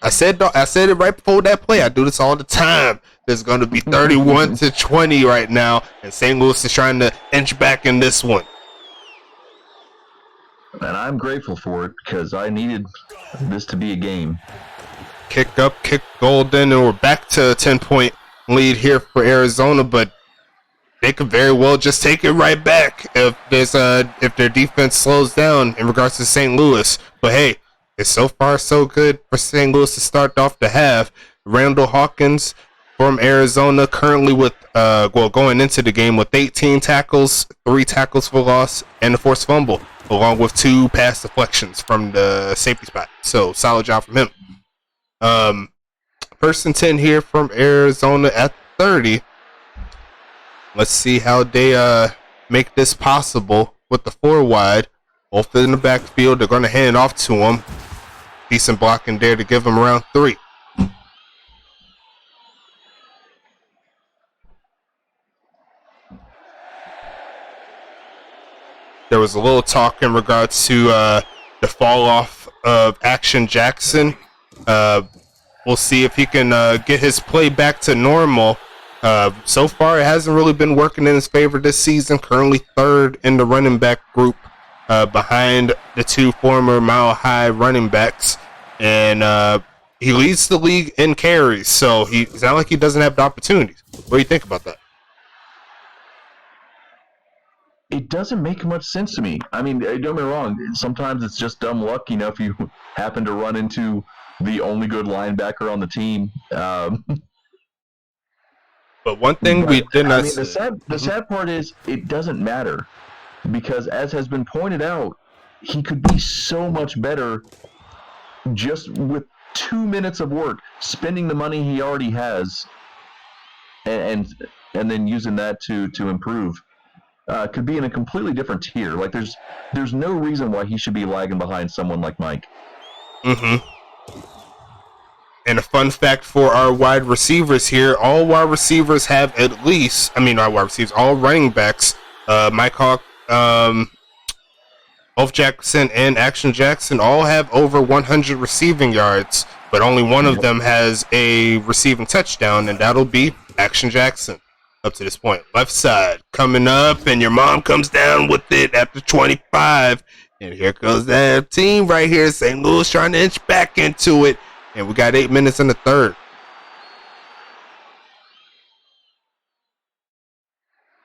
I said it right before that play. I do this all the time. There's going to be 31-20 right now, and St. Louis is trying to inch back in this one. And I'm grateful for it because I needed this to be a game. Kick up, kick golden, and we're back to a 10-point lead here for Arizona, but they could very well just take it right back if their defense slows down in regards to St. Louis. But hey, it's so far so good for St. Louis to start off the half. Randall Hawkins from Arizona currently with going into the game with 18 tackles, 3 tackles for loss, and a forced fumble, along with 2 pass deflections from the safety spot. So solid job from him. 1st and 10 here from Arizona at 30. Let's see how they make this possible with the 4 wide. Both in the backfield. They're going to hand it off to him. Decent blocking there to give him around 3. There was a little talk in regards to the fall off of Action Jackson. We'll see if he can get his play back to normal. So far, it hasn't really been working in his favor this season. Currently 3rd in the running back group behind the 2 former Mile High running backs. And he leads the league in carries, so it's not like he doesn't have the opportunities. What do you think about that? It doesn't make much sense to me. I mean, don't get me wrong. Sometimes it's just dumb luck, if you happen to run into the only good linebacker on the team. But one thing we did not see. The sad part is it doesn't matter because, as has been pointed out, he could be so much better just with 2 minutes of work, spending the money he already has, and then using that to improve. Could be in a completely different tier. Like there's no reason why he should be lagging behind someone like Mike. Mm-hmm. And a fun fact for our wide receivers here, all wide receivers have at least, all running backs, Mike Hawk, both Jackson and Action Jackson all have over 100 receiving yards, but only one of them has a receiving touchdown, and that'll be Action Jackson. Up to this point, left side coming up, and your mom comes down with it after 25. And here goes that team right here, St. Louis trying to inch back into it. And we got 8 minutes in the 3rd.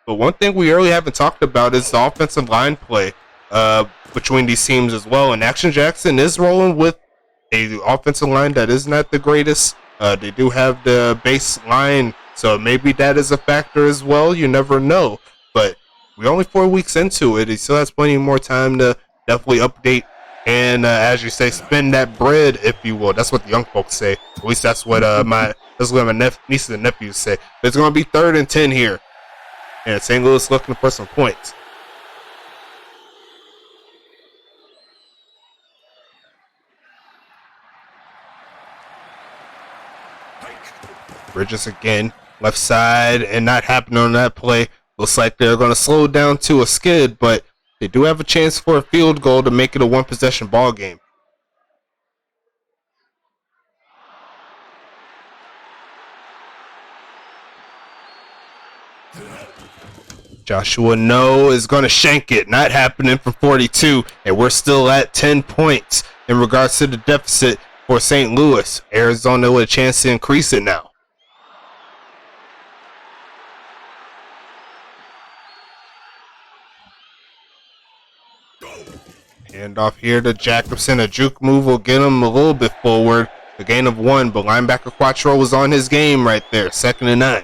But one thing we really haven't talked about is the offensive line play between these teams as well. And Action Jackson is rolling with a offensive line that is not the greatest. They do have the base line, so maybe that is a factor as well. You never know. But we're only 4 weeks into it. He still has plenty more time to definitely update and, as you say, spend that bread, if you will. That's what the young folks say. At least that's what my nieces and nephews say. It's going to be 3rd and 10 here. And St. Louis looking for some points. Bridges again, left side, and not happening on that play. Looks like they're going to slow down to a skid, but they do have a chance for a field goal to make it a one-possession ball game. Joshua No is going to shank it. Not happening from 42, and we're still at 10 points in regards to the deficit for St. Louis. Arizona with a chance to increase it now. Hand off here to Jacobson. A juke move will get him a little bit forward. The gain of 1, but linebacker Quattro was on his game right there. 2nd and 9.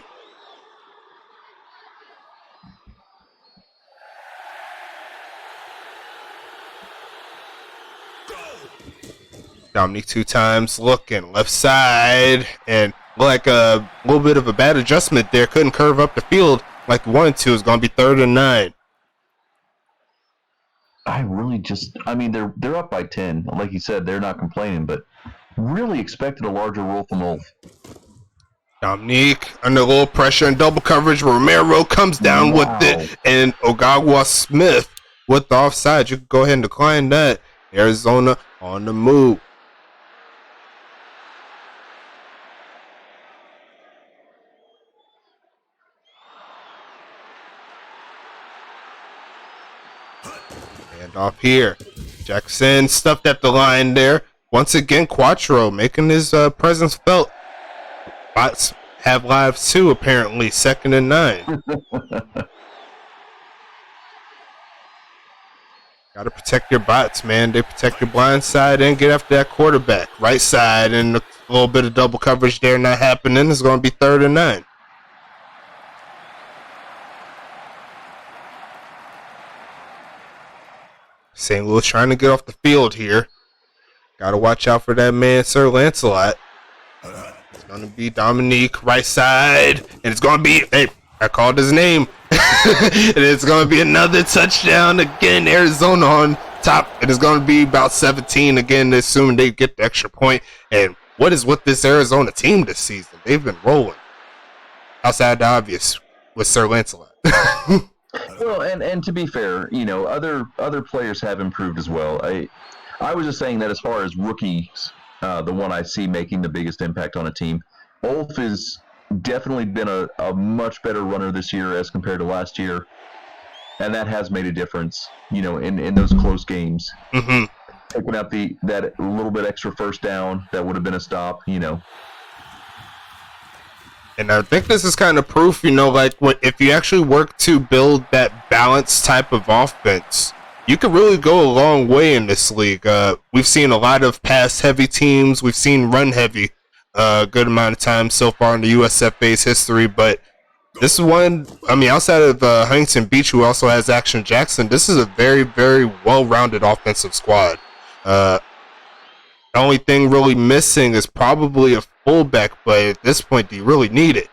Dominique 2 times looking left side, and like a little bit of a bad adjustment there. Couldn't curve up the field like he wanted to. It's going to be 3rd and 9. I mean, they're up by 10. Like you said, they're not complaining, but really expected a larger role from Wolf. Dominique under a little pressure and double coverage. Romero comes down with it, and Ogawa Smith with the offside. You can go ahead and decline that. Arizona on the move. And off here. Jackson stuffed at the line there. Once again, Quattro making his presence felt. Bots have lives too, apparently. 2nd and 9. Got to protect your bots, man. They protect your blind side and get after that quarterback. Right side, and a little bit of double coverage there not happening. It's going to be 3rd and 9. St. Louis trying to get off the field here. Got to watch out for that man, Sir Lancelot. It's going to be Dominique, right side. And it's going to be, hey, I called his name. And it's going to be another touchdown again. Arizona on top. It is going to be about 17 again, assuming they get the extra point. And what is with this Arizona team this season? They've been rolling. Outside the obvious with Sir Lancelot. Well, and to be fair, you know, other players have improved as well. I was just saying that as far as rookies, the one I see making the biggest impact on a team, Ulf has definitely been a much better runner this year as compared to last year, and that has made a difference, you know, in those close games. Mm-hmm. Picking up that little bit extra first down that would have been a stop, you know. And I think this is kind of proof, you know, like if you actually work to build that balanced type of offense, you can really go a long way in this league. We've seen a lot of pass-heavy teams. We've seen run-heavy a good amount of time so far in the USFA's history. But this is one, I mean, outside of Huntington Beach, who also has Action Jackson, this is a very, very well-rounded offensive squad. The only thing really missing is probably a fullback, but at this point, do you really need it?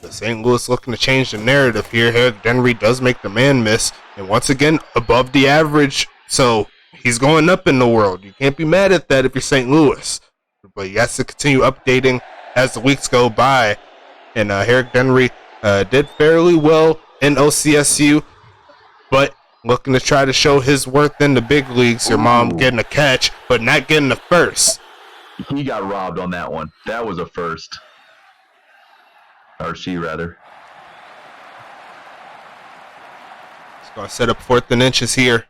St. Louis looking to change the narrative here. Henry does make the man miss, and once again, above the average, so he's going up in the world. You can't be mad at that if you're St. Louis, but he has to continue updating as the weeks go by, and Herrick Henry did fairly well in OCSU, but looking to try to show his worth in the big leagues. Your mom getting a catch, but not getting the first. He got robbed on that one. That was a first. Or she, rather. He's going to set up 4th and inches here.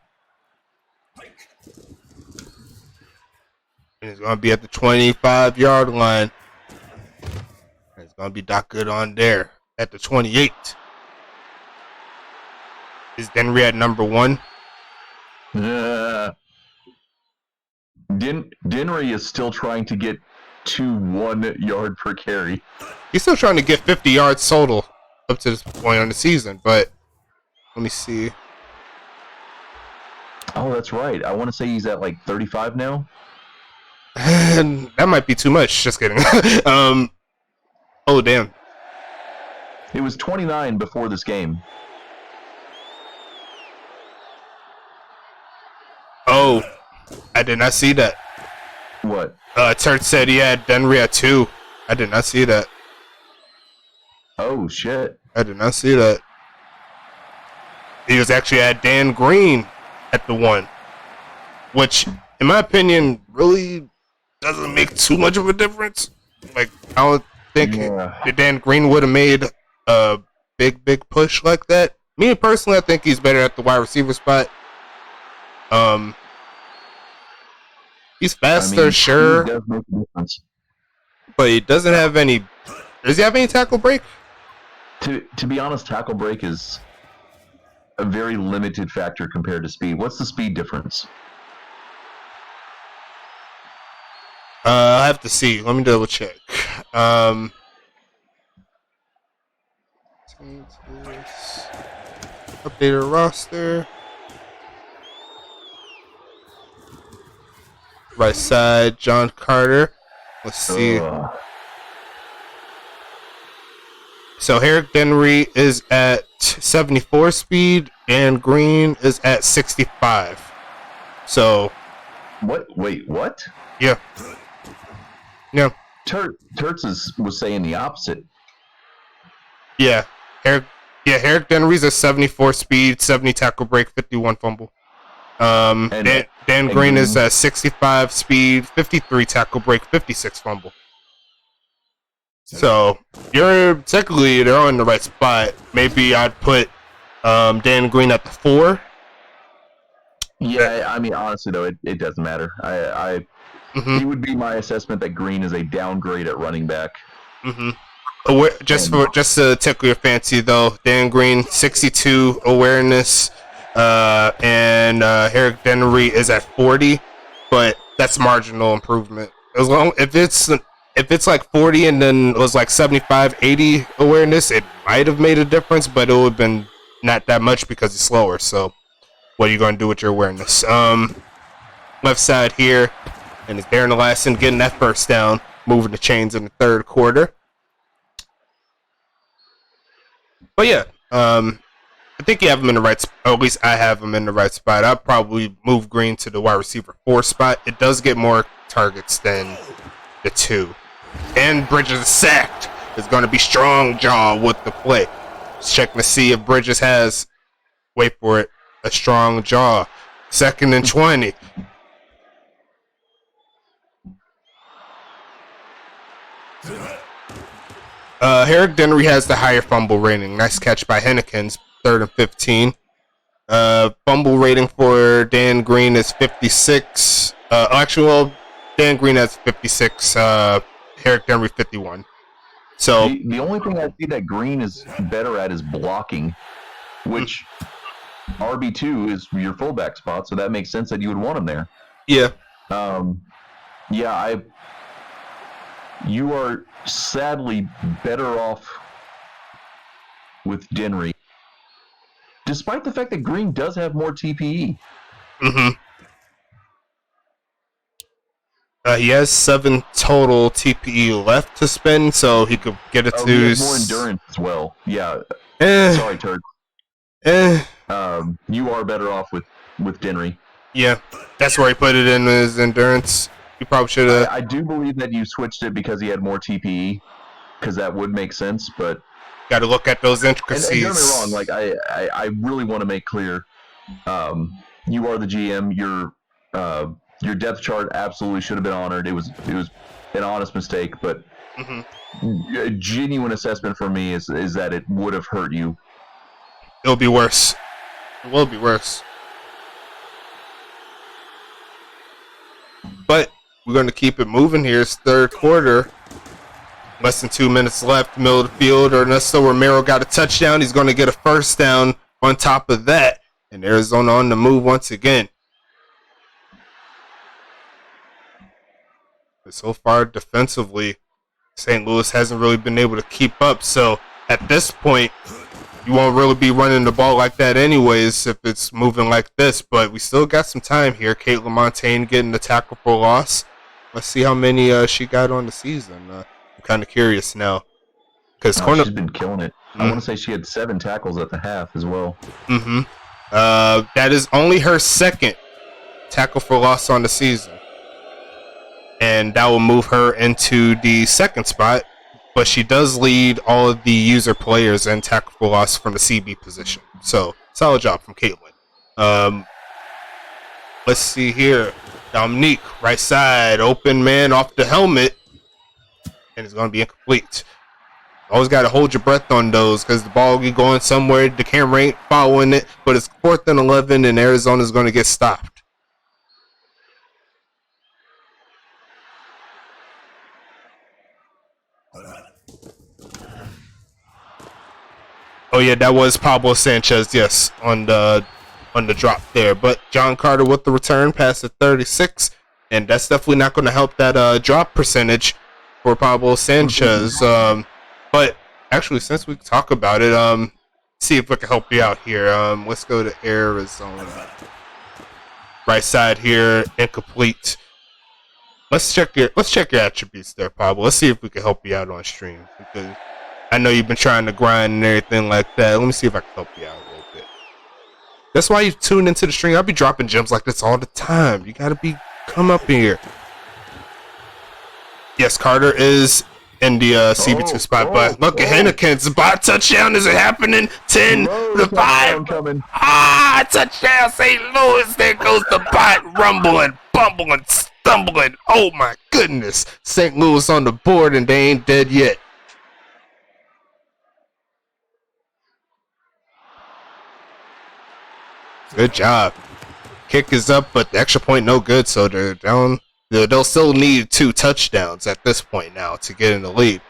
And he's going to be at the 25-yard line. And it's going to be Doc Good on there at the 28. Is Denry at number 1? Denry is still trying to get to 1 yard per carry. He's still trying to get 50 yards total up to this point on the season, but let me see. Oh, that's right. I want to say he's at like 35 now. That might be too much. Just kidding. Oh, damn. It was 29 before this game. Oh, I did not see that. What? Turt said he had Denry at 2. I did not see that. Oh, shit. I did not see that. He was actually at Dan Green at the 1, which, in my opinion, really doesn't make too much of a difference. Like, I don't think that Dan Green would have made a big push like that. Me personally, I think he's better at the wide receiver spot. He's faster, sure, does make a difference. but he doesn't have any. Does he have any tackle break? To be honest, tackle break is a very limited factor compared to speed. What's the speed difference? I have to see. Let me double check. Update our roster. Right side, John Carter. Let's see. So Eric Denry is at 74 speed, and Green is at 65. So. What? Wait, what? Yeah. Yeah. Turtz was saying the opposite. Yeah. Eric Denry's at 74 speed, 70 tackle break, 51 fumble. Dan Green is at 65 speed, 53 tackle break, 56 fumble. So you're technically they're all in the right spot. Maybe I'd put Dan Green at the 4. Yeah, I mean honestly though, it doesn't matter. It would be my assessment that Green is a downgrade at running back. Just to tickle your fancy though, Dan Green 62 awareness, and Eric Denry is at 40, but that's marginal improvement. As long if it's like 40 and then it was like 75, 80 awareness, it might have made a difference, but it would have been not that much because he's slower. So what are you going to do with your awareness? Left side here, and it's Darren Lassen getting that first down, moving the chains in the third quarter. But yeah, I think you have him in the right spot. Or at least I have him in the right spot. I'd probably move Green to the wide receiver 4 spot. It does get more targets than the 2. And Bridges is sacked. It's going to be strong jaw with the play. Just checking to see if Bridges has, wait for it, a strong jaw. 2nd and 20. Eric Denry has the higher fumble rating. Nice catch by Hennekins. 3rd and 15. Fumble rating for Dan Green is 56. Dan Green has 56. Eric Denry 51. So the only thing I see that Green is better at is blocking, which RB2 is your fullback spot, so that makes sense that you would want him there. Yeah. You are sadly better off with Denry, despite the fact that Green does have more TPE. He has 7 total TPE left to spend, so he could get it to. He has more endurance as well. Yeah. Sorry, Turd. You are better off with Denry. Yeah, that's where he put it in his endurance. You probably should have. I do believe that you switched it because he had more TPE, because that would make sense. But got to look at those intricacies. And don't get me wrong. Like I really want to make clear, you are the GM. Your depth chart absolutely should have been honored. It was an honest mistake, but a genuine assessment for me is that it would have hurt you. It'll be worse. It will be worse. But we're going to keep it moving here. It's third quarter. Less than 2 minutes left. Middle of the field. Ernesto Romero got a touchdown. He's going to get a first down on top of that. And Arizona on the move once again. But so far, defensively, St. Louis hasn't really been able to keep up. So at this point, you won't really be running the ball like that anyways if it's moving like this. But we still got some time here. Kate LaMontagne getting the tackle for loss. Let's see how many she got on the season. I'm kind of curious now. She's been killing it. I want to say she had 7 tackles at the half as well. That is only her 2nd tackle for loss on the season. and that will move her into the second spot. But she does lead all of the user players in tackle for loss from the CB position. So solid job from Caitlin. Let's see here. Dominique, right side, open man off the helmet, and it's going to be incomplete. Always got to hold your breath on those because the ball will be going somewhere. The camera ain't following it, but it's 4th and 11, and Arizona's going to get stopped. Oh yeah, that was Pablo Sanchez, yes, on the drop there. But John Carter with the return past the 36, and that's definitely not going to help that drop percentage for Pablo Sanchez. But actually, since we talk about it, see if we can help you out here. Let's go to Arizona. Right side here, incomplete. Let's check your attributes there, Pablo. Let's see if we can help you out on stream, because I know you've been trying to grind and everything like that. Let me see if I can help you out a little bit. That's why you tune into the stream. I'll be dropping gems like this all the time. You gotta come up here. Yes, Carter is in the CB2 spot, but look at Henneken's bot touchdown. Is it happening? 10 to 5. Touchdown, St. Louis. There goes the bot, rumbling, bumbling, stumbling. Oh my goodness. St. Louis on the board, and they ain't dead yet. Good job. Kick is up, but the extra point no good, so they're down. They'll still need 2 touchdowns at this point now to get in the lead.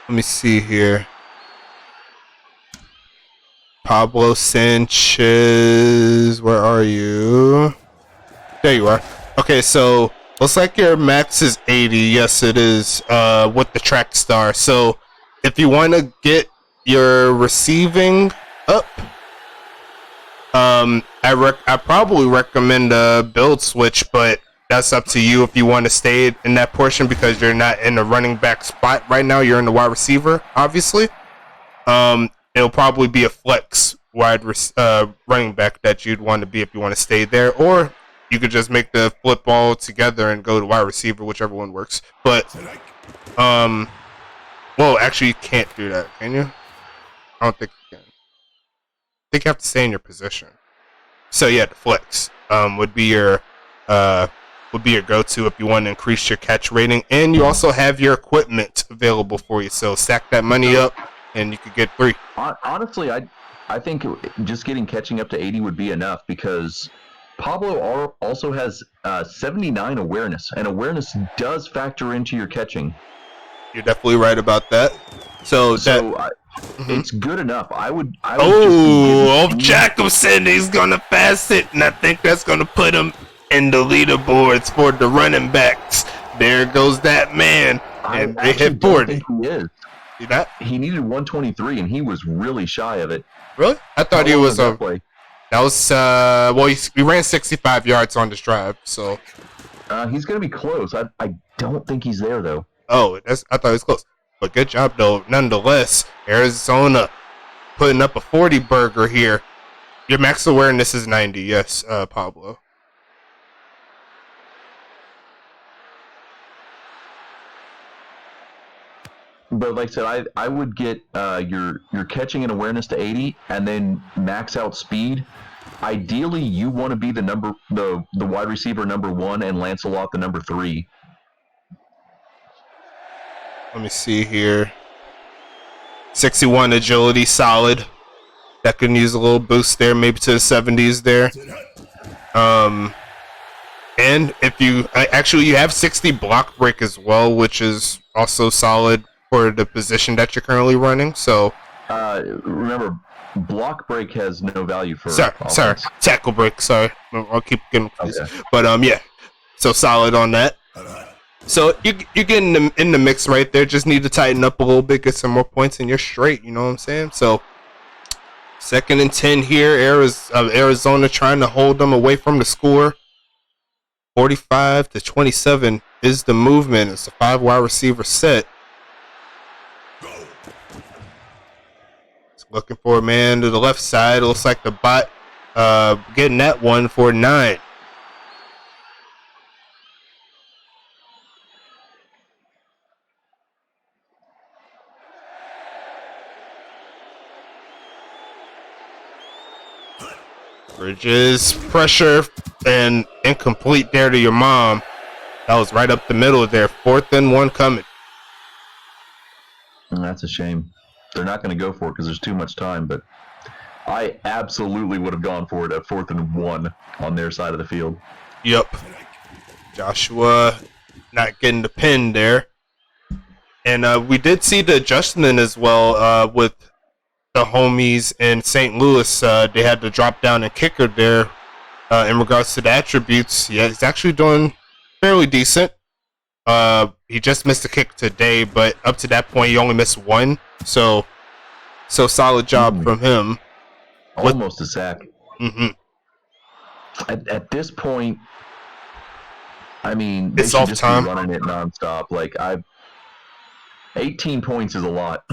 Let me see here. Pablo Sanchez, where are you? There you are. Okay, so looks like your max is 80. Yes, it is, with the track star. So if you want to get your receiving up, I probably recommend a build switch, but that's up to you if you want to stay in that portion, because you're not in the running back spot right now. You're in the wide receiver, obviously. It'll probably be a flex running back that you'd want to be if you want to stay there, or you could just make the flip all together and go to wide receiver, whichever one works. But well, actually, you can't do that, can you? I don't think you can. I think you have to stay in your position. So yeah, the flex would be your go-to if you want to increase your catch rating, and you also have your equipment available for you. So stack that money up, and you could get 3. Honestly, I think just catching up to 80 would be enough, because Pablo also has 79 awareness, and awareness does factor into your catching. You're definitely right about that. It's good enough. I would Jacobson, he's gonna pass it, and I think that's gonna put him in the leaderboards for the running backs. There goes that man, and they hit 40. He is. See that? He needed 123, and he was really shy of it. Really? I thought he was that was well, he ran 65 yards on this drive, so he's gonna be close. I don't think he's there though. Oh, I thought he was close. But good job, though. Nonetheless, Arizona putting up a 40 burger here. Your max awareness is 90. Yes, Pablo. But like I said, I would get your catching and awareness to 80, and then max out speed. Ideally, you want to be the wide receiver number 1, and Lancelot the number 3. Let me see here. 61 agility, solid. That could use a little boost there, maybe to the 70s there. And if you you have 60 block break as well, which is also solid for the position that you're currently running. So remember, block break has no value for sorry, tackle break. Sorry, I'll keep getting confused. Okay. But yeah, so solid on that. So you're getting in the mix right there. Just need to tighten up a little bit, get some more points, and you're straight. You know what I'm saying? So 2nd and 10 here. Arizona trying to hold them away from the score. 45 to 27 is the movement. It's a 5 wide receiver set. Let's Looking for a man to the left side. It looks like the bot getting that one for 9. Bridges, pressure, and incomplete there to your mom. That was right up the middle there. 4th and 1 coming. That's a shame. They're not going to go for it because there's too much time, but I absolutely would have gone for it at 4th and 1 on their side of the field. Yep. Joshua not getting the pin there. And we did see the adjustment as well with the homies in St. Louis. They had to drop down and kicker there in regards to the attributes. Yeah, he's actually doing fairly decent. He just missed a kick today, but up to that point, he only missed 1. So solid job from him. Almost a sack. Mm-hmm. At this point, I mean, they It's should off just time. be running it nonstop. 18 points is a lot.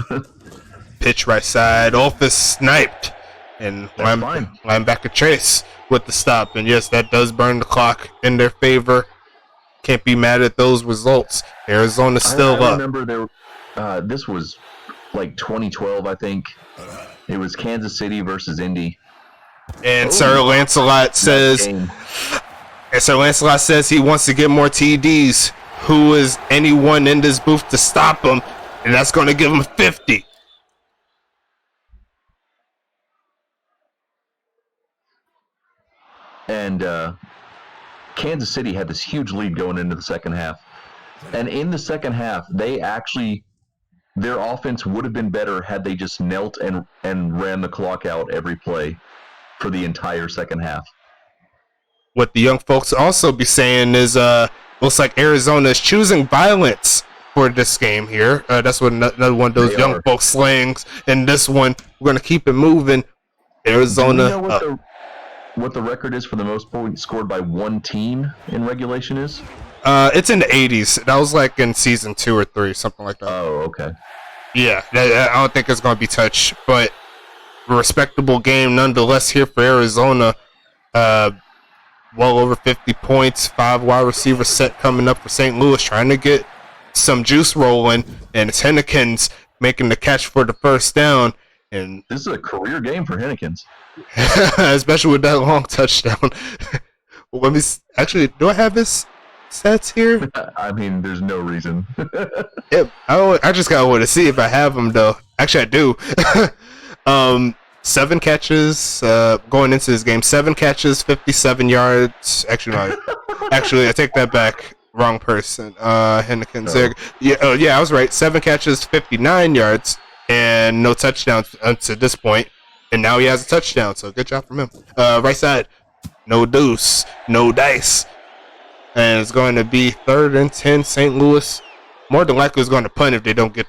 Pitch right side, off is sniped, and linebacker Trace with the stop. And yes, that does burn the clock in their favor. Can't be mad at those results. Arizona's still up. I remember this was like 2012, I think. It was Kansas City versus Indy. And Sir Lancelot says, he wants to get more TDs. Who is anyone in this booth to stop him? And that's going to give him 50. And Kansas City had this huge lead going into the second half. And in the second half, their offense would have been better had they just knelt and ran the clock out every play for the entire second half. What the young folks also be saying is, looks like Arizona is choosing violence for this game here. That's what another one of those young folks slangs. And this one, we're going to keep it moving. Arizona. Do you know what the record is for the most points scored by one team in regulation is? It's in the 80s. That was like in season 2 or 3, something like that. Oh, okay. Yeah, I don't think it's going to be touched, but a respectable game nonetheless here for Arizona. Well over 50 points, 5 wide receiver set coming up for St. Louis, trying to get some juice rolling, and it's Hennekins making the catch for the first down. And this is a career game for Hennekins. Especially with that long touchdown. Let me actually, do I have his stats here? I mean, there's no reason. Yeah, I just gotta want to see if I have them though. Actually, I do. 7 catches going into this game. 7 catches, 57 yards. Actually, no. Actually, I take that back. Wrong person. Hennekins. Oh. Yeah, I was right. 7 catches, 59 yards, and no touchdowns to this point. And now he has a touchdown, so good job from him. Right side, no deuce, no dice. And it's going to be 3rd and 10, St. Louis. More than likely is going to punt if they don't get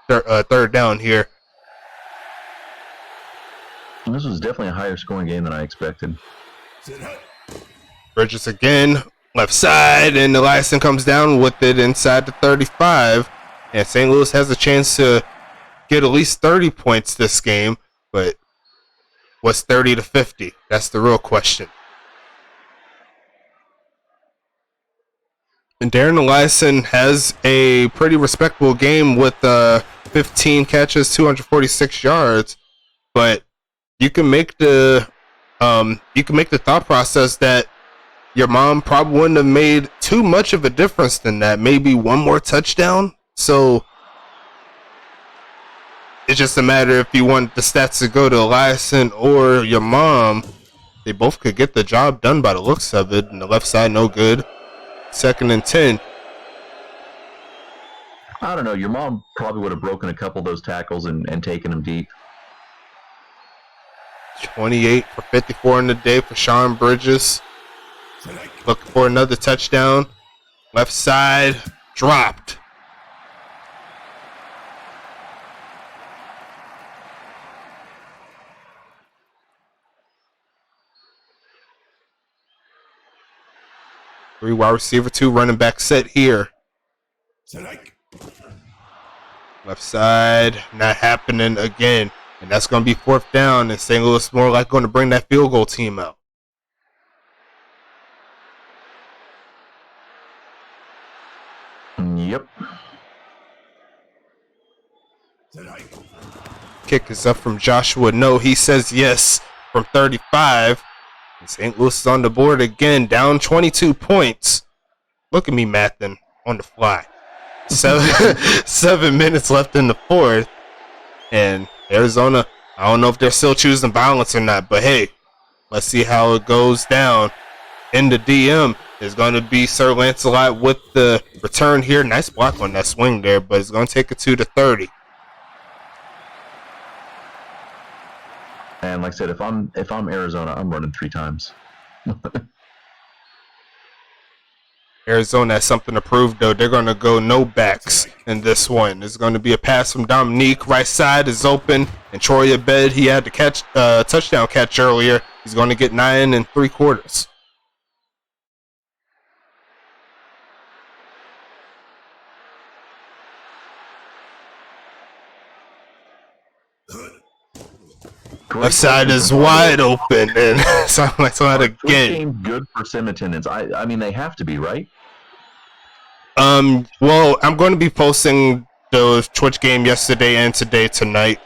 the third down here. This was definitely a higher scoring game than I expected. Bridges again, left side, and Eliason comes down with it inside the 35. And St. Louis has a chance to get at least 30 points this game, but what's 30 to 50? That's the real question. And Darren Eliason has a pretty respectable game with 15 catches, 246 yards, but you can make the thought process that your mom probably wouldn't have made too much of a difference than that. Maybe one more touchdown. So it's just a matter if you want the stats to go to Eliason or your mom. They both could get the job done by the looks of it. And the left side, no good. 2nd and 10. I don't know. Your mom probably would have broken a couple of those tackles and taken them deep. 28 for 54 in the day for Sean Bridges. Looking for another touchdown. Left side, dropped. Three wide receiver, 2 running back set here. Left side, not happening again. And that's going to be 4th down, and St. Louis more like going to bring that field goal team out. Yep. Kick is up from Joshua. No, he says yes from 35. And St. Louis is on the board again, down 22 points. Look at me mathing on the fly. 7 minutes left in the 4th. And Arizona, I don't know if they're still choosing violence or not, but hey, let's see how it goes down. In the DM is going to be Sir Lancelot with the return here. Nice block on that swing there, but it's going to take it to the 30. And like I said, if I'm Arizona, I'm running 3 times. Arizona has something to prove, though. They're going to go no backs in this one. It's going to be a pass from Dominique. Right side is open. And Troy Abed, he had the touchdown catch earlier. He's going to get 9 3/4. Left side is wide open, and sound like again. Game good for sim attendance. I mean, they have to be, right? Well, I'm going to be posting the Twitch game yesterday and tonight.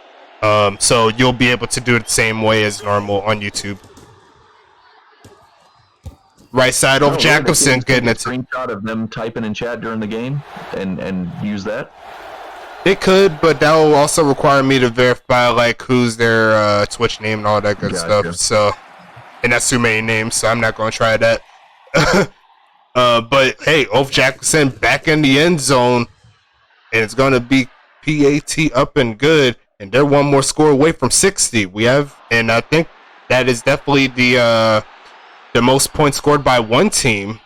So you'll be able to do it the same way as normal on YouTube. Right side of Jacobson getting it. Screenshot of them typing in chat during the game and use that. It could, but that will also require me to verify like who's their Twitch name and all that good stuff. So, and that's too many names, so I'm not going to try that. But hey, Ulf Jackson back in the end zone, and it's going to be PAT up and good, and they're one more score away from 60. We have, and I think that is definitely the most points scored by one team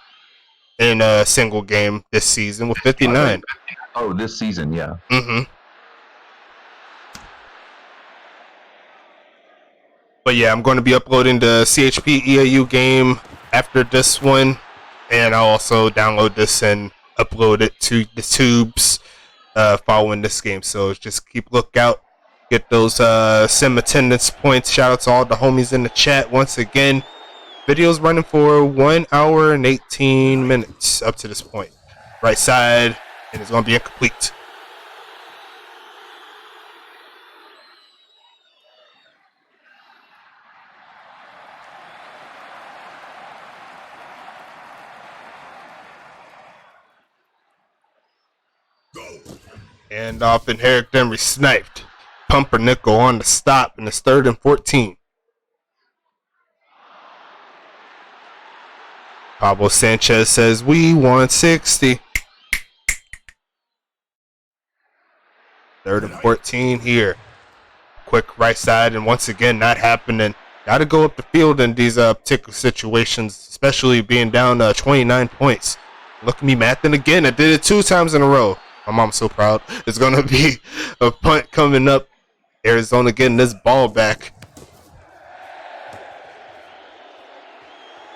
in a single game this season with 59. Oh, this season, yeah. Mm-hmm. But yeah, I'm going to be uploading the CHP EAU game after this one, and I'll also download this and upload it to the tubes following this game. So just keep lookout, get those sim attendance points. Shout out to all the homies in the chat once again. Video's running for 1 hour and 18 minutes up to this point. Right side. And it's going to be incomplete. And off, and Herrick Denry sniped. Pumpernickel on the stop, and it's 3rd and 14. Pablo Sanchez says, we want 60. 3rd and 14 here. Quick right side, and once again, not happening. Got to go up the field in these particular situations, especially being down 29 points. Look at me mathing again. I did it 2 times in a row. My mom's so proud. It's going to be a punt coming up. Arizona getting this ball back.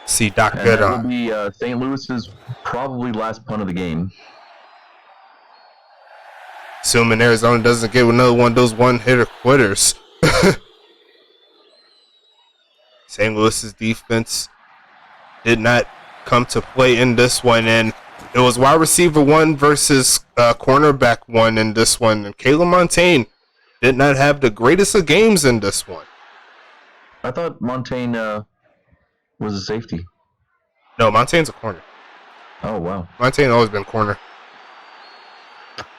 See Doc good on. That'll be St. Louis's probably last punt of the game. Assuming Arizona doesn't get another one of those one-hitter quitters. St. Louis's defense did not come to play in this one, and it was wide receiver 1 versus cornerback 1 in this one, and Caleb Montaigne did not have the greatest of games in this one. I thought Montaigne was a safety. No, Montaigne's a corner. Oh, wow. Montaigne always been corner.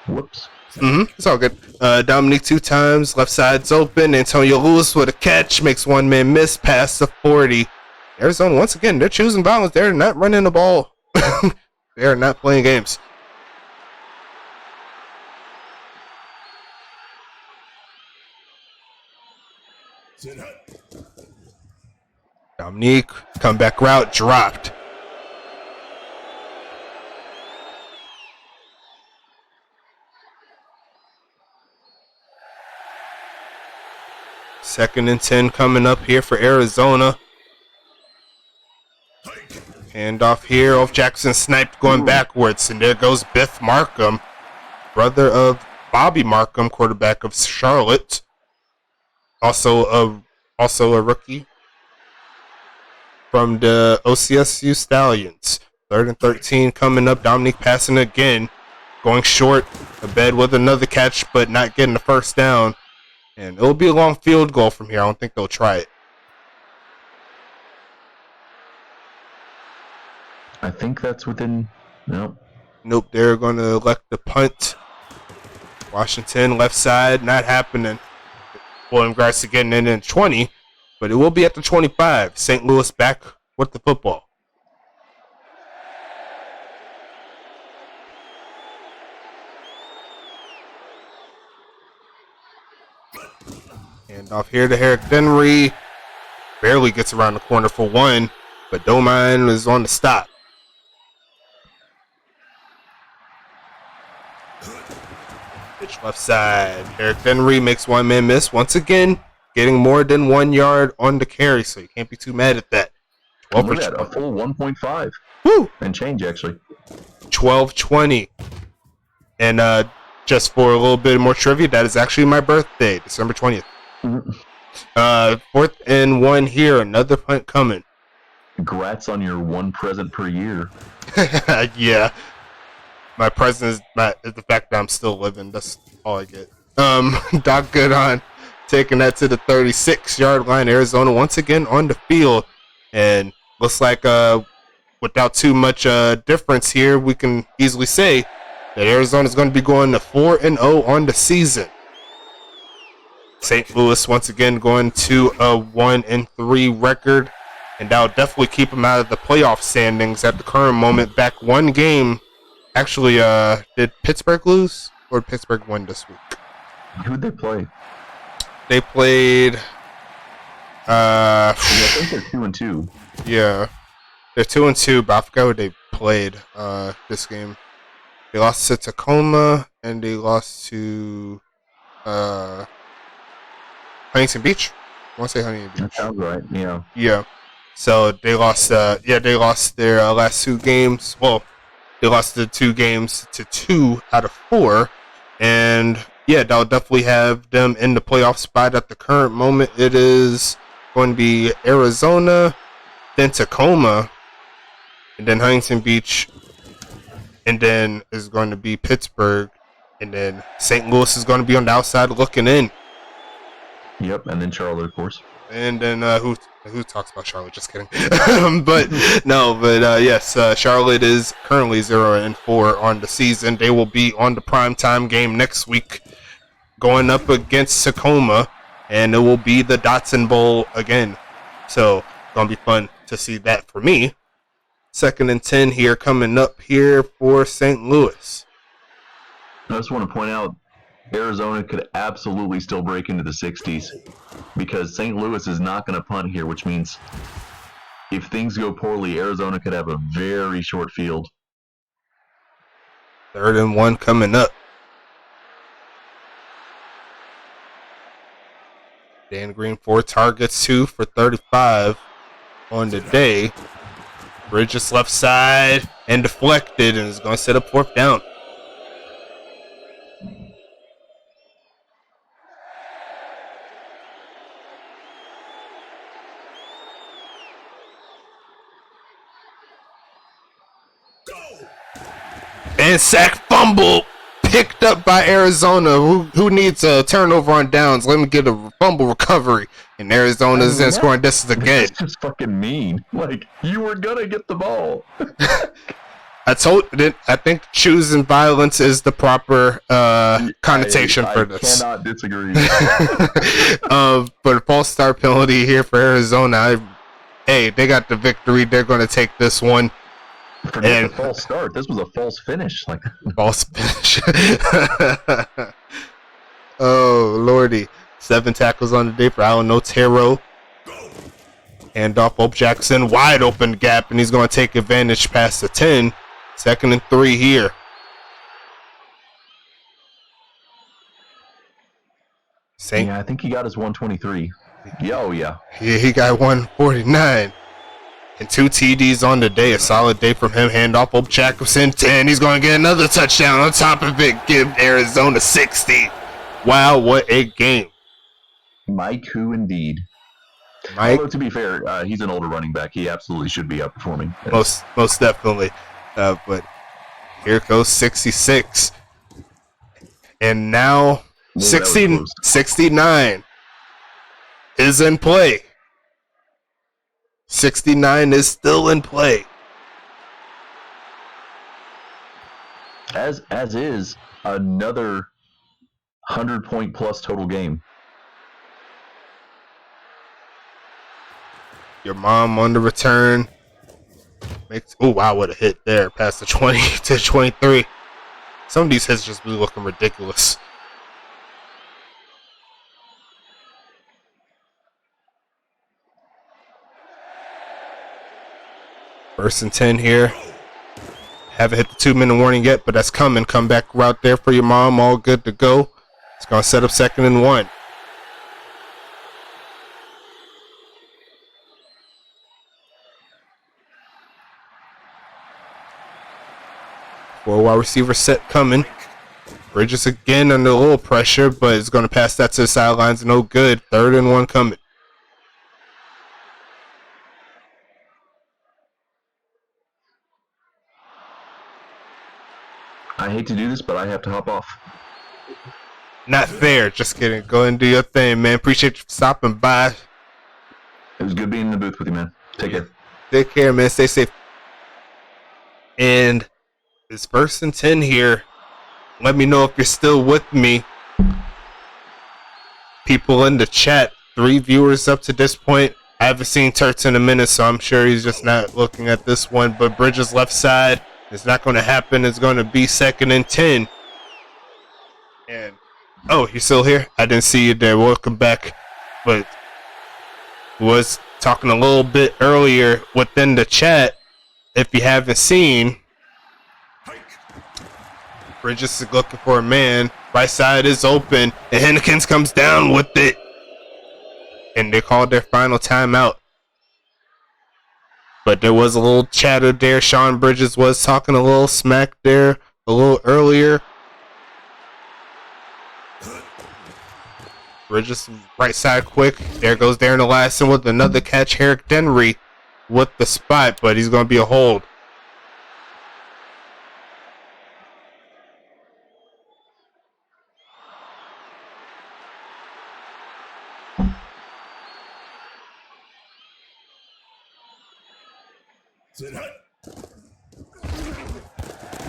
Whoops. It's all good. Dominique 2 times. Left side's open. Antonio Lewis with a catch. Makes one man miss past the 40. Arizona, once again, they're choosing violence. They're not running the ball. They are not playing games. Dominique, comeback route, dropped. Second and 10 coming up here for Arizona. Hand off here. Off Jackson sniped going backwards. And there goes Biff Markham, brother of Bobby Markham, quarterback of Charlotte. also a rookie from the OCSU Stallions. 3rd and 13 coming up. Dominique passing again, going short. Abed with another catch, but not getting the first down. And it'll be a long field goal from here. I don't think they'll try it. I think that's within. Nope. Nope, they're going to elect the punt. Washington, left side, not happening. William Garcia getting in 20, but it will be at the 25. St. Louis back with the football. And off here to Herrick Denry. Barely gets around the corner for one, but Domine is on the stop. Pitch left side. Herrick Denry makes one man miss once again, getting more than 1 yard on the carry, so you can't be too mad at that. 12 Look at that, a full 1.5. Woo! And change, actually. 12-20. And just for a little bit more trivia, that is actually my birthday, December 20th. 4th and 1 here, another punt coming. Congrats on your one present per year. Yeah. My present is the fact that I'm still living. That's all I get. Doc Goodon taking that to the 36-yard line. Arizona once again on the field. And looks like without too much difference here, we can easily say that Arizona is going to be going to 4-0 on the season. St. Louis once again going to a 1-3 record. And that'll definitely keep them out of the playoff standings at the current moment. Back one game. Actually, did Pittsburgh lose or did Pittsburgh win this week? Who'd they play? They played. I think they're 2-2. Yeah, they're 2-2, but I forgot who they played. This game, they lost to Tacoma and they lost to Huntington Beach. I want to say Huntington Beach. That sounds right. Yeah. Yeah. So they lost. They lost their last 2 games. Well. They lost the 2 games to 2 out of 4. And, yeah, that'll definitely have them in the playoff spot at the current moment. It is going to be Arizona, then Tacoma, and then Huntington Beach, and then is going to be Pittsburgh, and then St. Louis is going to be on the outside looking in. Yep, and then Charlotte, of course. And then who talks about Charlotte? Just kidding. Yes, Charlotte is currently 0-4 on the season. They will be on the primetime game next week, going up against Tacoma, and it will be the Dotson Bowl again. So gonna be fun to see that for me. 2nd and 10 here coming up here for St. Louis. I just want to point out, Arizona could absolutely still break into the 60s because St. Louis is not going to punt here, which means if things go poorly, Arizona could have a very short field. 3rd and 1 coming up. Dan Green 4 targets, 2 for 35 on the day. Bridges left side and deflected and is going to set up 4th down. And sack fumble picked up by Arizona. Who needs a turnover on downs? Let me get a fumble recovery. And Arizona's in scoring distance again. That's just fucking mean. Like, you were gonna get the ball. I think choosing violence is the proper connotation for this. I cannot disagree. But a false start penalty here for Arizona. They got the victory. They're going to take this one. Forget the false start. This was a false finish. False finish. Oh, Lordy. 7 tackles on the day for Alan Otero. Hand off Hope Jackson. Wide open gap, and he's going to take advantage past the 10. 2nd and 3 here. Yeah, I think he got his 123. Oh, yeah. He got 149. And 2 TDs on the day. A solid day from him. Hand off Hope Jackson. 10. He's going to get another touchdown on top of it. Give Arizona 60. Wow, what a game. Mike, who indeed. Mike, Although, to be fair, he's an older running back. He absolutely should be outperforming. most definitely. But here goes 66. And now 69 is in play. 69 is still in play. As is another 100-point plus total game. Your mom on the return makes. Oh wow, what a hit there! Past the 20 to 23. Some of these hits just be looking ridiculous. First and 10 here. Haven't hit the 2-minute warning yet, but that's coming. Come back route there for your mom. All good to go. It's going to set up 2nd and 1. Four wide receiver set coming. Bridges again under a little pressure, but it's going to pass that to the sidelines. No good. 3rd and 1 coming. I hate to do this, but I have to hop off. Not fair. Just kidding. Go and do your thing, man. Appreciate you stopping by. It was good being in the booth with you, man. Take care. Take care, man. Stay safe. And it's 1st and 10 here. Let me know if you're still with me. People in the chat. 3 viewers up to this point. I haven't seen Turks in a minute, so I'm sure he's just not looking at this one. But Bridges left side. It's not going to happen. It's going to be 2nd and 10. And oh, you're still here? I didn't see you there. Welcome back. But was talking a little bit earlier within the chat. If you haven't seen, Bridges is looking for a man. Right side is open, and Hennekins comes down with it. And they called their final timeout. But there was a little chatter there. Sean Bridges was talking a little smack there a little earlier. Bridges right side quick. There goes Darren Eliason with another catch. Herrick Denry with the spot, but he's going to be a hold.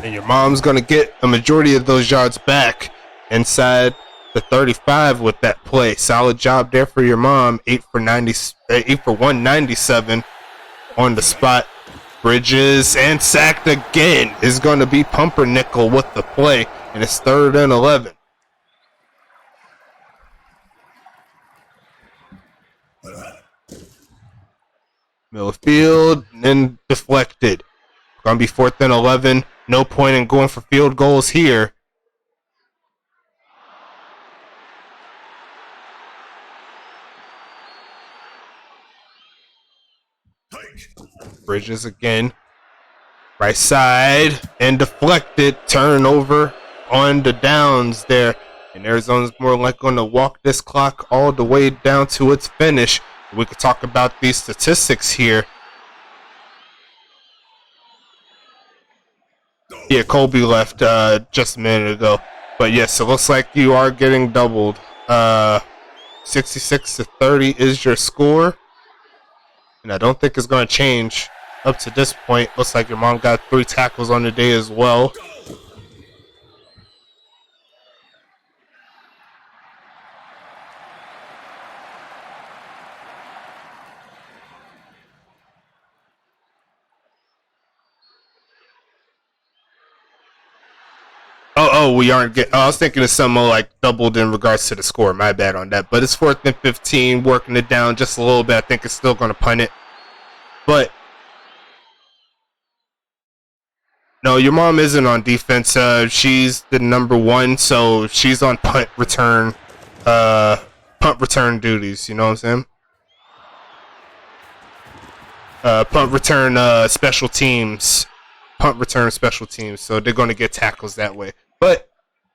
And your mom's going to get a majority of those yards back inside the 35 with that play. Solid job there for your mom. 8 for 197 on the spot. Bridges and sacked again is going to be Pumpernickel with the play, and it's 3rd and 11. Middle and deflected. Going to be 4th and 11. No point in going for field goals here. Bridges again. Right side and deflected. Turnover on the downs there. And Arizona's more like going to walk this clock all the way down to its finish. We could talk about these statistics here. Yeah, Colby left just a minute ago. But yes, it looks like you are getting doubled. 66 to 30 is your score. And I don't think it's going to change up to this point. Looks like your mom got 3 tackles on the day as well. Oh, we aren't getting. I was thinking of something like doubled in regards to the score. My bad on that. But it's 4th and 15, working it down just a little bit. I think it's still going to punt it. But no, your mom isn't on defense. She's the number 1, so she's on punt return duties. You know what I'm saying? Punt return special teams. Punt return special teams. So they're going to get tackles that way. But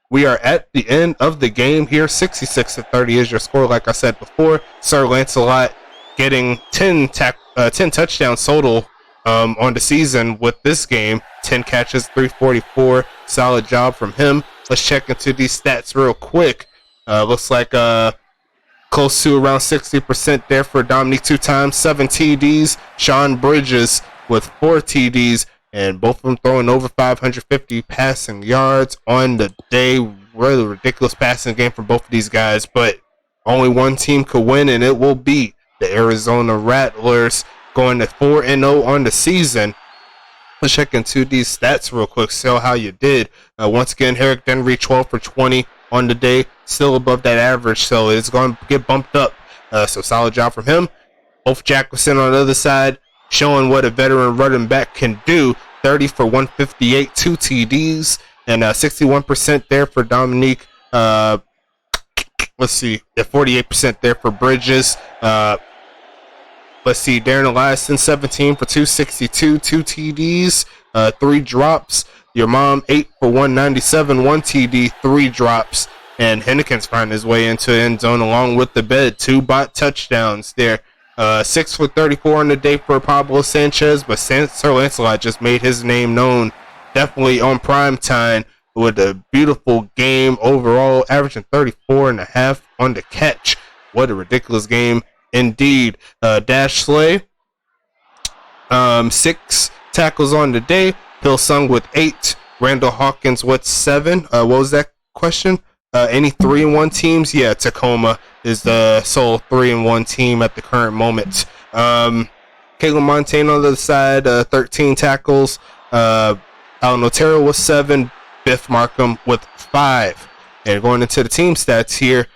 We are at the end of the game here. 66-30 is your score. Like I said before, Sir Lancelot getting 10 touchdowns total on the season with this game. 10 catches, 344. Solid job from him. Let's check into these stats real quick. Looks like close to around 60% there for Dominique 2 times, 7 TDs. Sean Bridges with 4 TDs, and both of them throwing over 550 passing yards on the day. Really ridiculous passing game from both of these guys, but only one team could win, and it will be the Arizona Rattlers, going to 4-0 on the season. Let's check into these stats real quick, see how you did. Once again, Herrick Denry 12 for 20 on the day, still above that average, so it's going to get bumped up. So solid job from him. Ulf Jacqueline on the other side, showing what a veteran running back can do. 30 for 158, 2 TDs, and 61% there for Dominique. Let's see, 48% there for Bridges. Let's see, Darren Eliason, 17 for 262, 2 TDs, 3 drops. Your mom, 8 for 197, 1 TD, 3 drops. And Hennigan's finding his way into the end zone along with the bed. 2 bot touchdowns there. 6 for 34 on the day for Pablo Sanchez, but Sir Lancelot just made his name known. Definitely on prime time with a beautiful game overall, averaging 34.5 on the catch. What a ridiculous game indeed. Dash Slay, 6 tackles on the day. Phil Sung with 8. Randall Hawkins with 7. What was that question? Any 3-1 teams? Yeah, Tacoma is the sole 3-1 team at the current moment. Caleb Montaigne on the other side, 13 tackles. Alan Otero with 7. Biff Markham with 5. And going into the team stats here,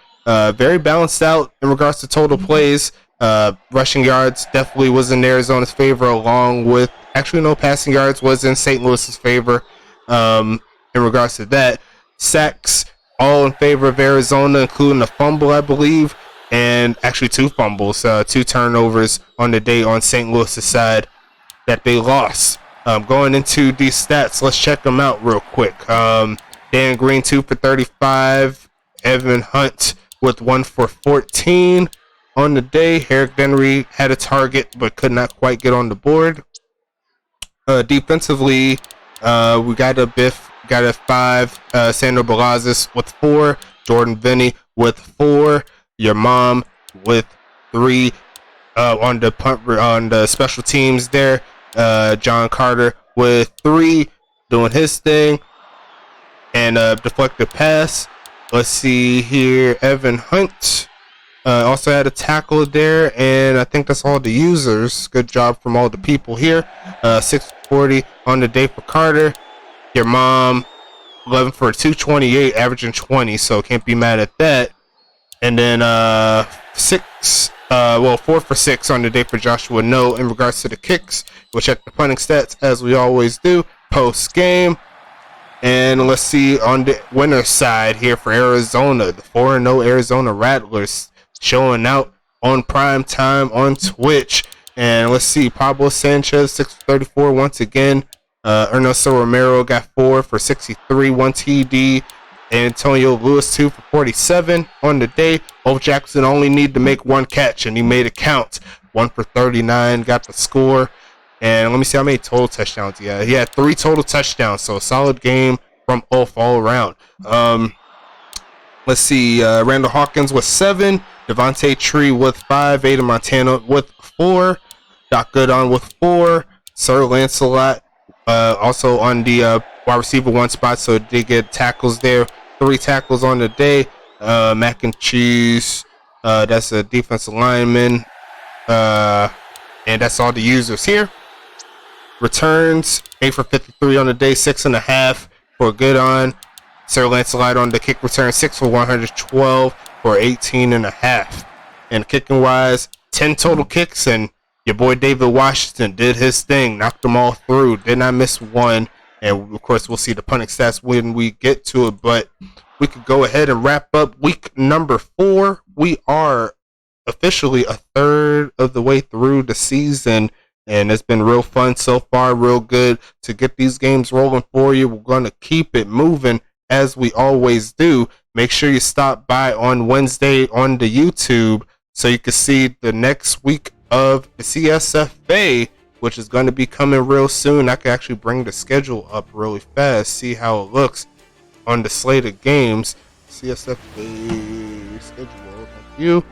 very balanced out in regards to total plays. Rushing yards definitely was in Arizona's favor, along with, actually no, passing yards was in St. Louis's favor. In regards to that, sacks all in favor of Arizona, including a fumble, I believe, and actually 2 fumbles, 2 turnovers on the day on St. Louis's side that they lost. Going into these stats, let's check them out real quick. Dan Green, 2 for 35. Evan Hunt with 1 for 14 on the day. Herrick Denry had a target but could not quite get on the board. Defensively, we got a Biff, got a 5. Sandro Balazs with 4. Jordan Vinny with 4. Your mom with 3. On the special teams there. John Carter with 3, doing his thing, and deflected pass. Let's see here. Evan Hunt also had a tackle there, and I think that's all the users. Good job from all the people here. 640 on the day for Carter. Your mom, 11 for 228, averaging 20, so can't be mad at that. And then 4 for 6 on the day for Joshua No. In regards to the kicks, we'll check the punting stats as we always do post game. And let's see on the winner's side here for Arizona, the 4-0 Arizona Rattlers showing out on prime time on Twitch. And let's see, Pablo Sanchez, 6 for 34 once again. Ernesto Romero got 4 for 63, 1 TD. Antonio Lewis, 2 for 47 on the day. Ulf Jackson only needed to make 1 catch, and he made it count. 1 for 39, got the score. And let me see how many total touchdowns he had. He had 3 total touchdowns, so a solid game from Ulf all around. Let's see, Randall Hawkins with 7. Devontae Tree with 5. Ada Montana with 4. Doc Goodon with 4. Sir Lancelot also on the wide receiver 1 spot, so they get tackles there. 3 tackles on the day. Mac and Cheese, that's a defensive lineman. And that's all the users here. Returns, 8 for 53 on the day, 6.5 for Goodon. Sir Lancelot on the kick return, 6 for 112 for 18.5. And kicking wise, 10 total kicks, and your boy David Washington did his thing, knocked them all through, did not miss one. And of course, we'll see the punting stats when we get to it, but we could go ahead and wrap up week number 4. We are officially a third of the way through the season, and it's been real fun so far, real good to get these games rolling for you. We're going to keep it moving as we always do, make sure you stop by on Wednesday on the YouTube so you can see the next week of the CSFA, which is going to be coming real soon. I can actually bring the schedule up really fast, see how it looks on the slate of games. CSFA schedule, thank you.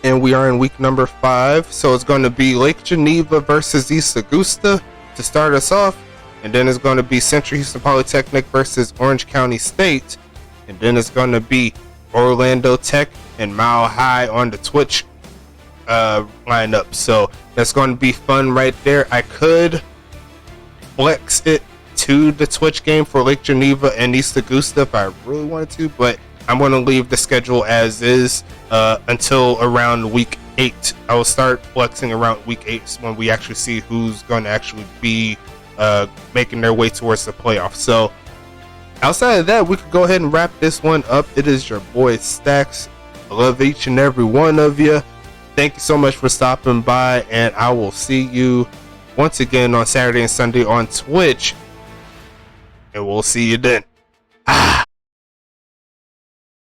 And we are in week number 5, so it's going to be Lake Geneva versus East Augusta to start us off, and then it's going to be Central Houston Polytechnic versus Orange County State, and then it's going to be Orlando Tech and Mile High on the Twitch lineup. So that's going to be fun right there. I could flex it to the Twitch game for Lake Geneva and East Augusta if I really wanted to, but I'm going to leave the schedule as is until around week 8. I will start flexing around week 8 when we actually see who's going to actually be making their way towards the playoffs. So outside of that, we could go ahead and wrap this one up. It is your boy Stacks. I love each and every one of you. Thank you so much for stopping by, and I will see you once again on Saturday and Sunday on Twitch, and we'll see you then.